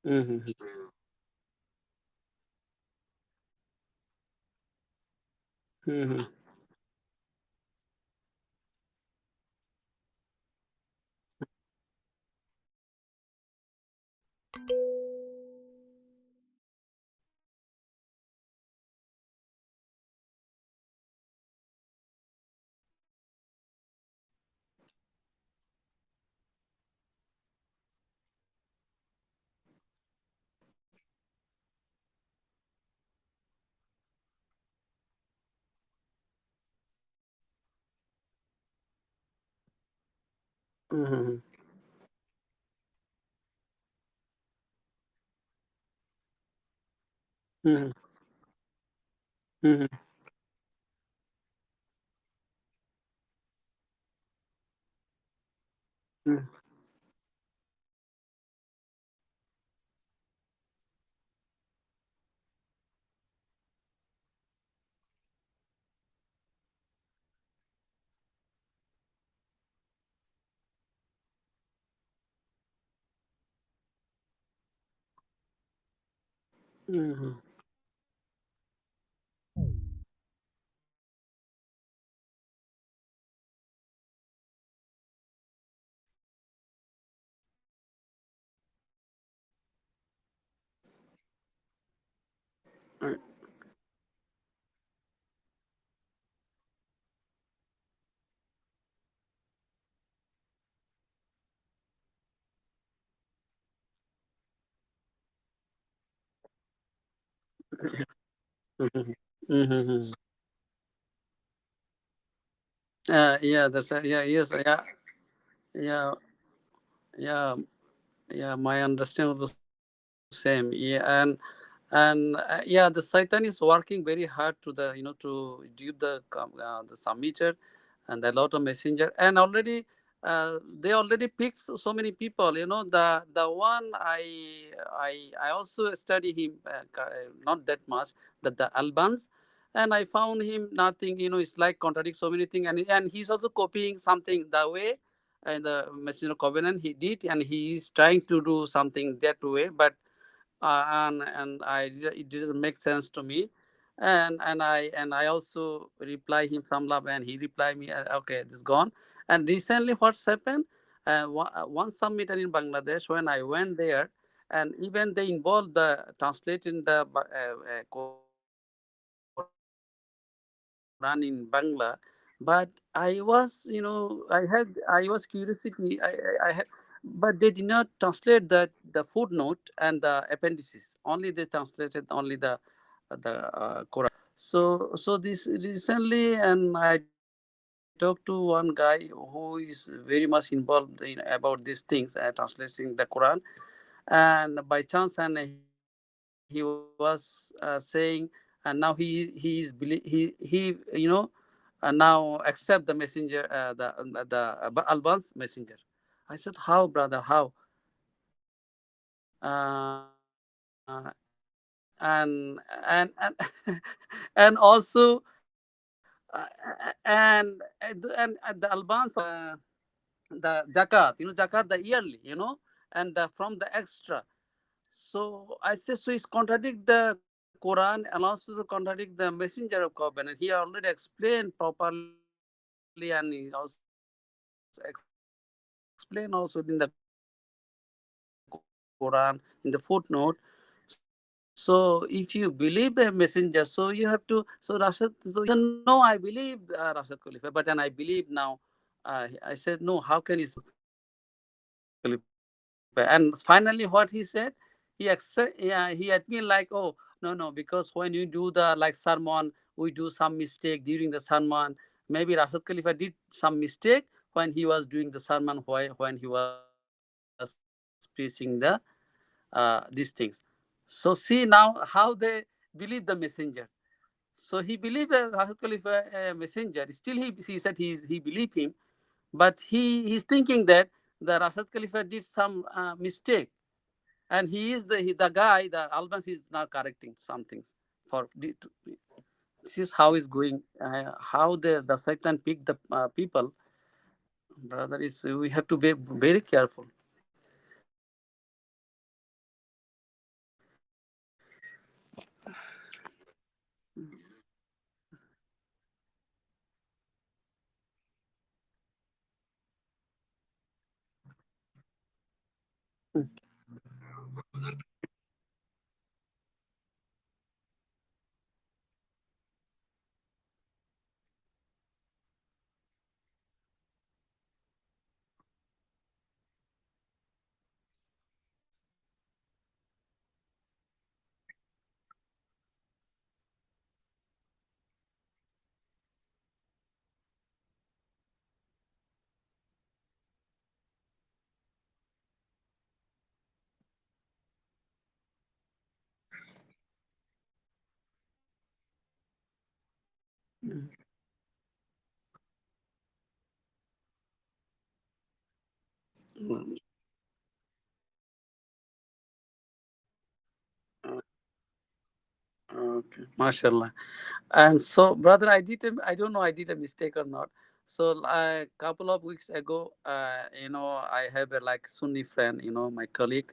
Mm-hmm. Mm-hmm. Mm-hmm. Mm-hmm. Mm-hmm. Mm-hmm. Mm-hmm. Yeah, yeah, yes, yeah, yeah, yeah, yeah. My understanding was the same. Yeah, and yeah, the Satan is working very hard to the to give the submitter and a lot of messenger, and already they already picked so many people. The one I also study him, not that much, that the Albans, and I found him nothing. It's like contradict so many things, and he's also copying something the way and the messenger of covenant he did, and he is trying to do something that way, but it didn't make sense to me, and I also reply him some love, and he reply me, okay, this gone. And recently, what's happened? One summit in Bangladesh, when I went there, and even they involved the translating the Quran in Bangla, but I was, I was curiosity, I had, but they did not translate the footnote and the appendices. Only they translated only the Quran. So this recently, and I talked to one guy who is very much involved in about these things, translating the Quran, and by chance, and he was saying, and now now accept the messenger, the Alban's messenger. I said, how, brother, how? And also, and the Albans also the zakat, the yearly, and from the extra. So I say, so it's contradict the Quran allows to contradict the messenger of covenant. He already explained properly, and he also explained also in the Quran in the footnote. So if you believe the messenger, so you have to. So Rashid, so he doesn't know I believe Rashid Khalifa, but then I believe Rashid Khalifa. But then I believe now. I said no. How can he say Rashid Khalifa? And finally, what he said, he he admit like, oh no, because when you do the like sermon, we do some mistake during the sermon. Maybe Rashid Khalifa did some mistake when he was doing the sermon, when he was preaching the these things. So see now how they believe the messenger. So he believed Rashid Khalifa a messenger. Still he said he believed him, but he's thinking that the Rashid Khalifa did some mistake, and he is the guy, the Albans is now correcting some things for this is how is going, how the Satan pick the people. Brother, is we have to be very careful. Okay, mashallah. And so, brother, I don't know, I did a mistake or not. So, a couple of weeks ago, I have a like Sunni friend, my colleague.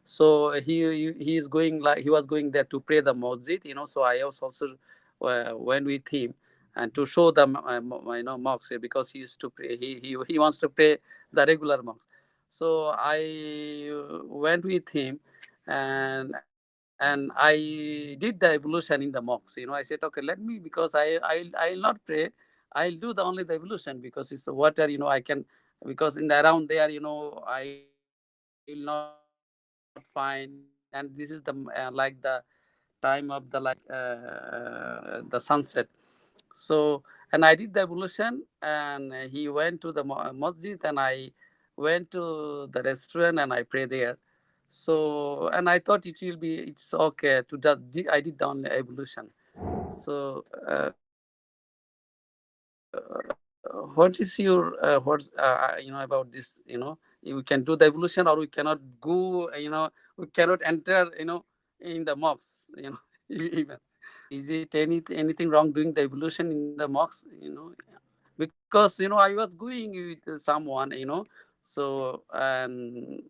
So he is going like he was going there to pray the masjid. So I was also went with him and to show them, mosque, because he used to pray. He wants to pray the regular mosque. So I went with him, and I did the evolution in the mosque. I said, okay, let me, because I'll not pray. I'll do the only the evolution because it's the water. I can, because in the around there, I'll not find, and this is the like the time of the like the sunset. So, and I did the evolution, and he went to the masjid, and I went to the restaurant and I pray there. So, and I thought it's okay to just, I did the only evolution. So, what is your, about this? We can do the evolution, or we cannot go, we cannot enter, in the mosque, even. Is it anything wrong doing the evolution in the mosque? Because I was going with someone, so, and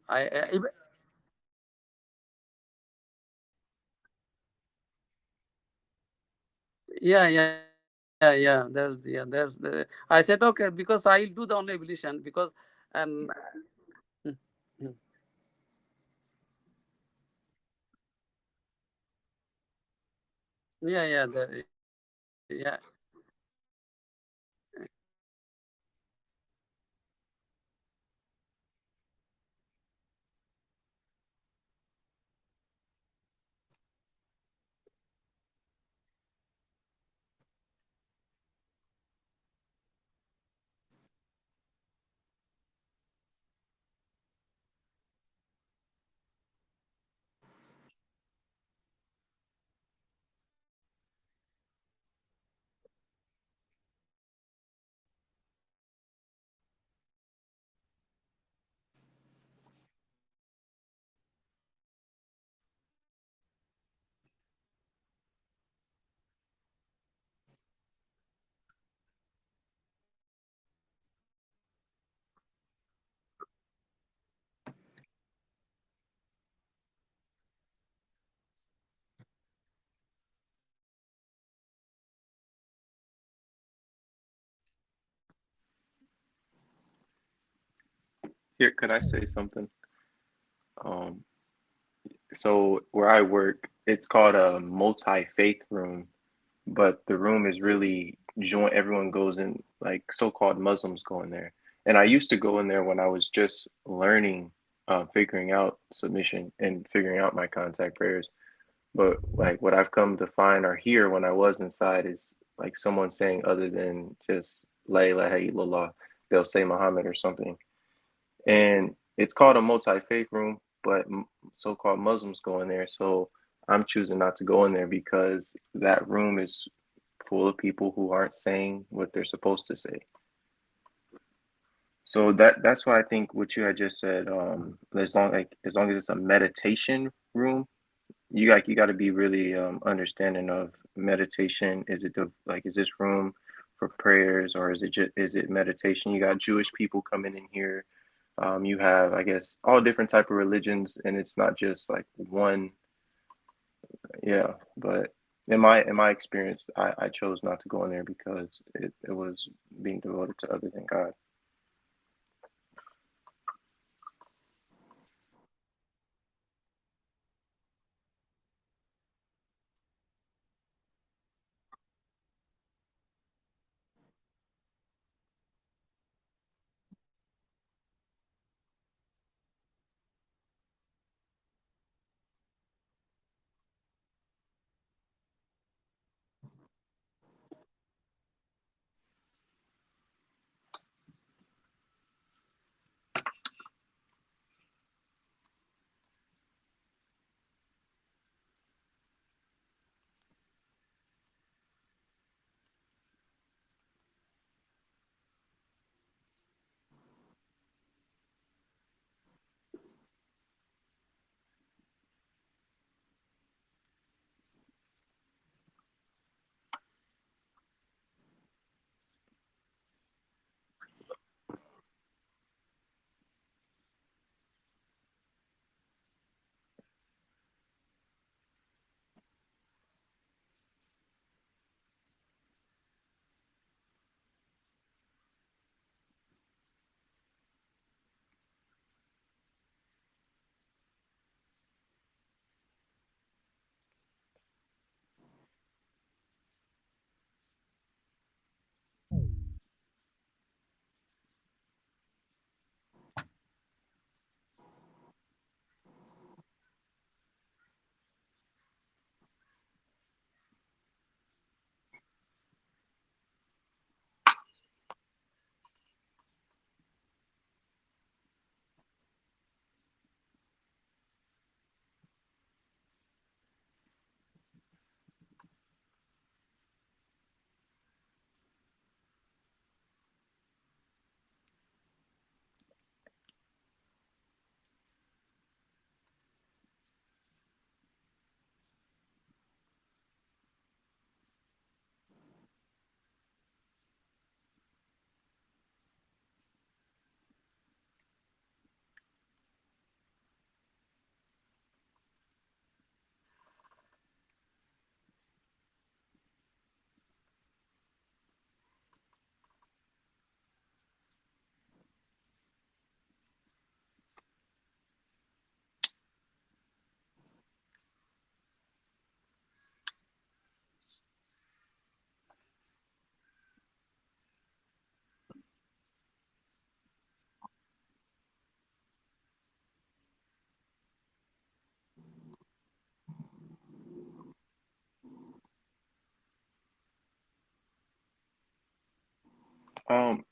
yeah. There's the. I said okay because I'll do the only evolution because, and mm, mm, yeah. Here, could I say something? Um, so where I work, it's called a multi-faith room, but the room is really joint. Everyone goes in, like so-called Muslims go in there. And I used to go in there when I was just learning, figuring out submission and figuring out my contact prayers. But like what I've come to find or hear when I was inside is like someone saying other than just La ilaha illallah, they'll say Muhammad or something. And it's called a multi-faith room, but so-called Muslims go in there. So I'm choosing not to go in there because that room is full of people who aren't saying what they're supposed to say. So that's why I think what you had just said, as long as it's a meditation room, you got to be really understanding of meditation. Is it like is this room for prayers or is it meditation? You got Jewish people coming in here. You have, I guess, all different type of religions, and it's not just like one. Yeah, but in my experience, I chose not to go in there because it was being devoted to other than God.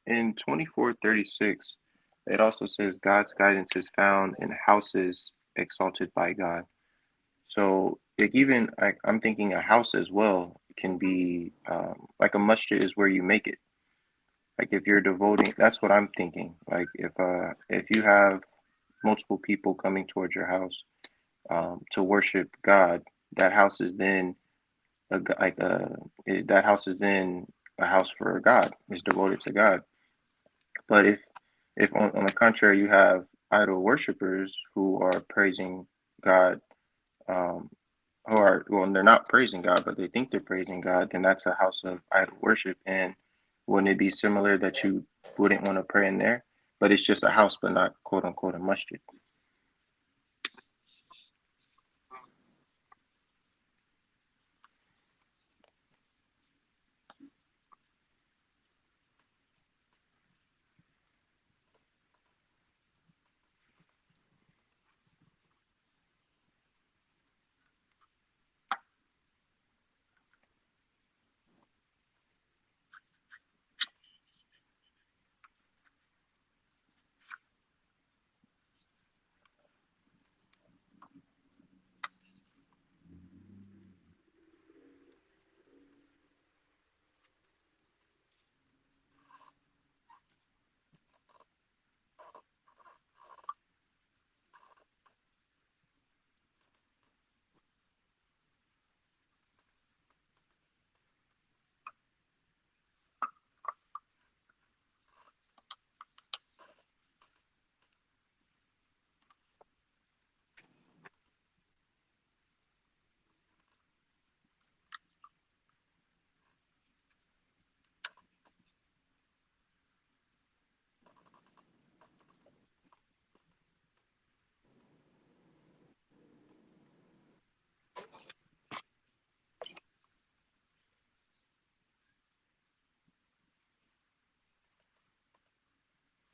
In 2436, it also says God's guidance is found in houses exalted by God. So like even I'm thinking a house as well can be like a masjid is where you make it. Like if you're devoting, that's what I'm thinking. Like if you have multiple people coming towards your house to worship God, that house is then that house is then a house for God. It's devoted to God. But if on the contrary you have idol worshippers who are praising God, um, who are well, they're not praising God, but they think they're praising God, then that's a house of idol worship. And wouldn't it be similar that you wouldn't want to pray in there? but it's just a house, but not quote unquote a masjid.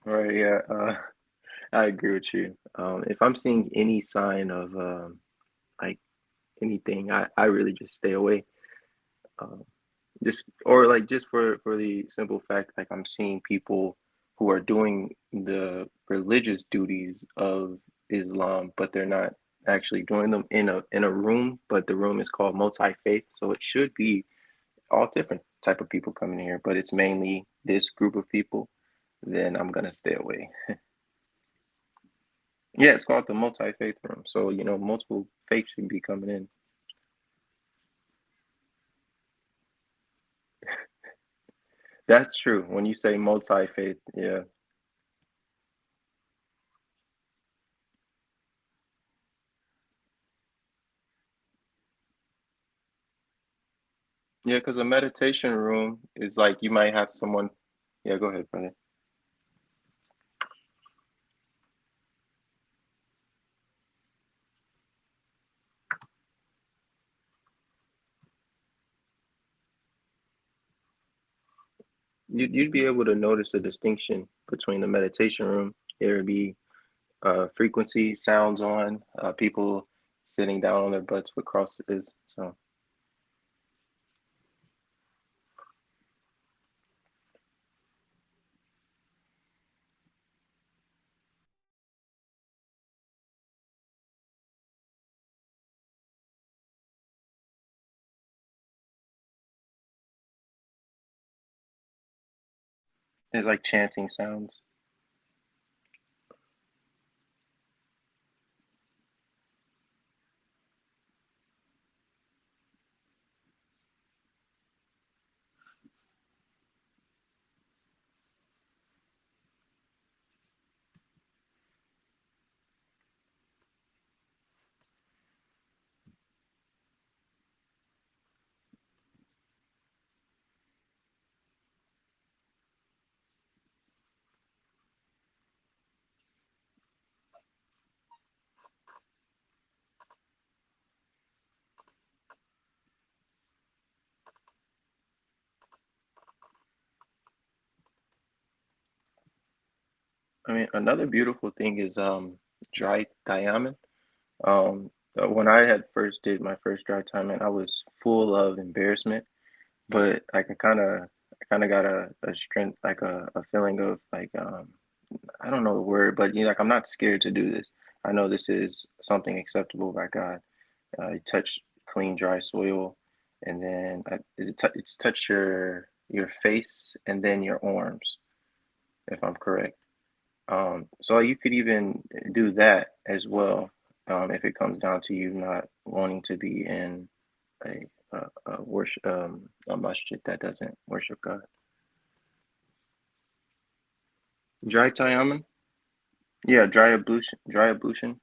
Right, yeah, I agree with you. If I'm seeing any sign of like anything, I really just stay away. Um, just or like just for the simple fact, like I'm seeing people who are doing the religious duties of Islam, but they're not actually doing them in a room, but the room is called multi-faith, so it should be all different type of people coming here, but it's mainly this group of people, then I'm gonna stay away. Yeah, it's called the multi-faith room. So, multiple faiths should be coming in. That's true. When you say multi-faith, yeah. Yeah, because a meditation room is like you might have someone. Yeah, go ahead, brother. You'd be able to notice a distinction between the meditation room. There would be frequency sounds on, people sitting down on their butts with crosses. So, there's like chanting sounds. I mean, another beautiful thing is dry diamond. When I had first did my first dry time, and I was full of embarrassment, but like I kind of got a strength, like a feeling of like I don't know the word, but like I'm not scared to do this. I know this is something acceptable by God. You touch clean, dry soil, and then it's touch your face and then your arms, if I'm correct. So you could even do that as well, if it comes down to you not wanting to be in a worship a masjid that doesn't worship God. Dry tayammum? Yeah, dry ablution. Dry ablution.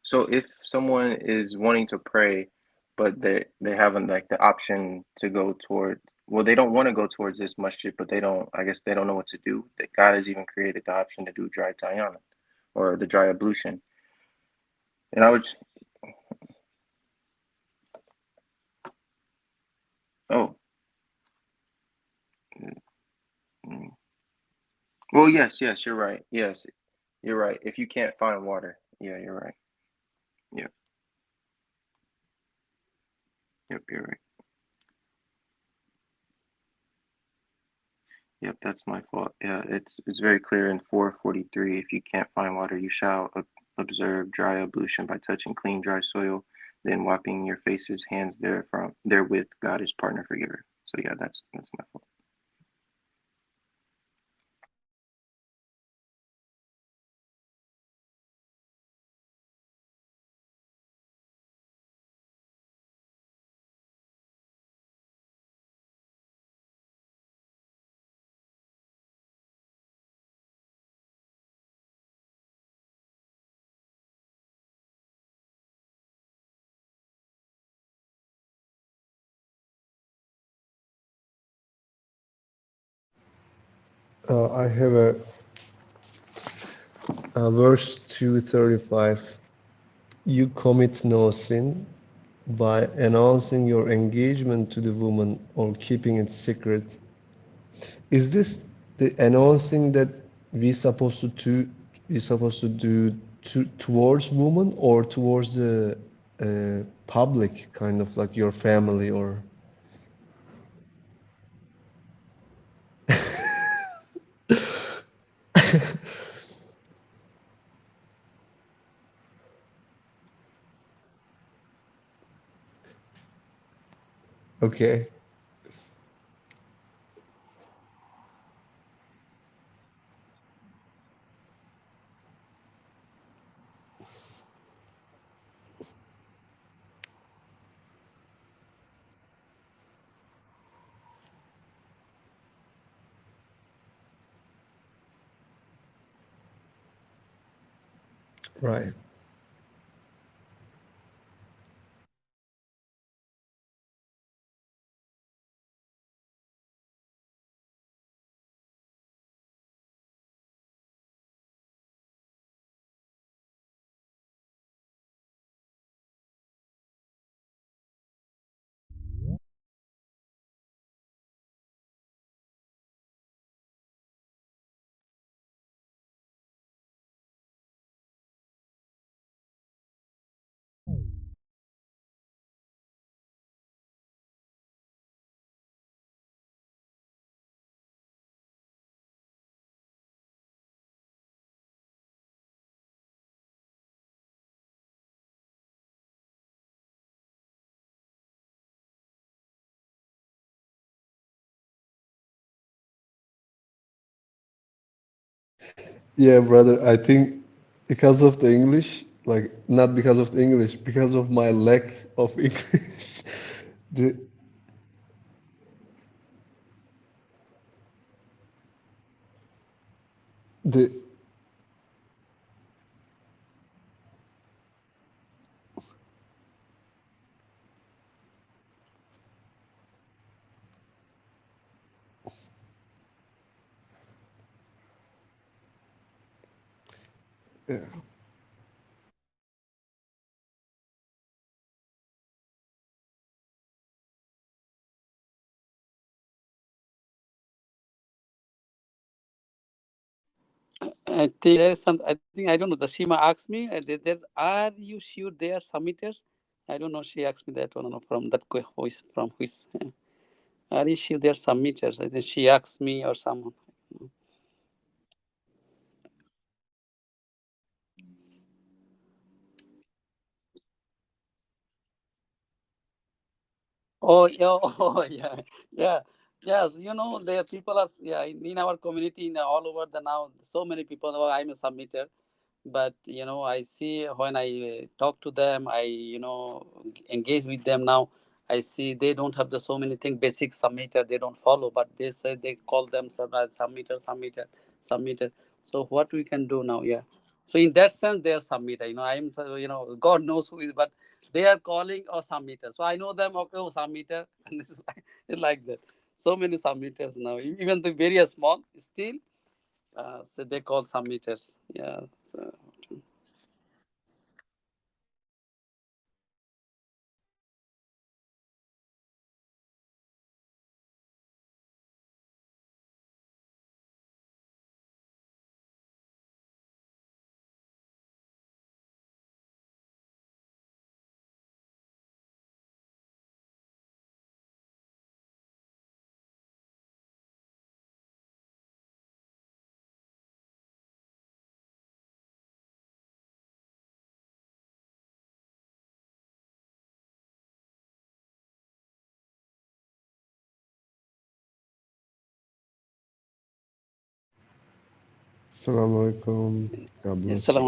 So if someone is wanting to pray, but they haven't like the option to go toward well, they don't want to go towards this masjid, but they don't. I guess they don't know what to do. That God has even created the option to do dry tayammum or the dry ablution. And I would, oh, mm, well, yes, yes, you're right. Yes, you're right. If you can't find water, yeah, you're right. Yep, yep, you're right. Yep, that's my fault. Yeah, it's very clear in 443. If you can't find water, you shall observe dry ablution by touching clean, dry soil, then wiping your faces, hands therefrom therewith. God is partner forgiver. So yeah, that's my fault. I have a verse 235. You commit no sin by announcing your engagement to the woman or keeping it secret. Is this the announcing that we supposed to do towards woman or towards the public, kind of like your family or? Okay, right. Yeah, brother, I think because of the English, like not because of the English, because of my lack of English, the the yeah, I think there is some. I think I don't know. The Shima asked me. Are you sure they are submitters? I don't know. She asked me that one. I don't know from that voice from which. Are you sure they are submitters? I think she asked me or someone. Oh, yeah, oh, yeah, yeah, yes. You know, there people are, yeah, in our community, in all over the now, so many people. Oh, I'm a submitter, but I see when I talk to them, I engage with them now. I see they don't have the so many things basic submitter they don't follow, but they say they call themselves as submitter. So what we can do now? Yeah. So in that sense, they are submitter. I'm God knows who is, but they are calling or submitter. So I know them. Okay, oh, submitter, and it's like that. So many submitters now, even the very small, still, so they call submitters. Yeah. So, Assalamu alaikum. God bless Assalamu you.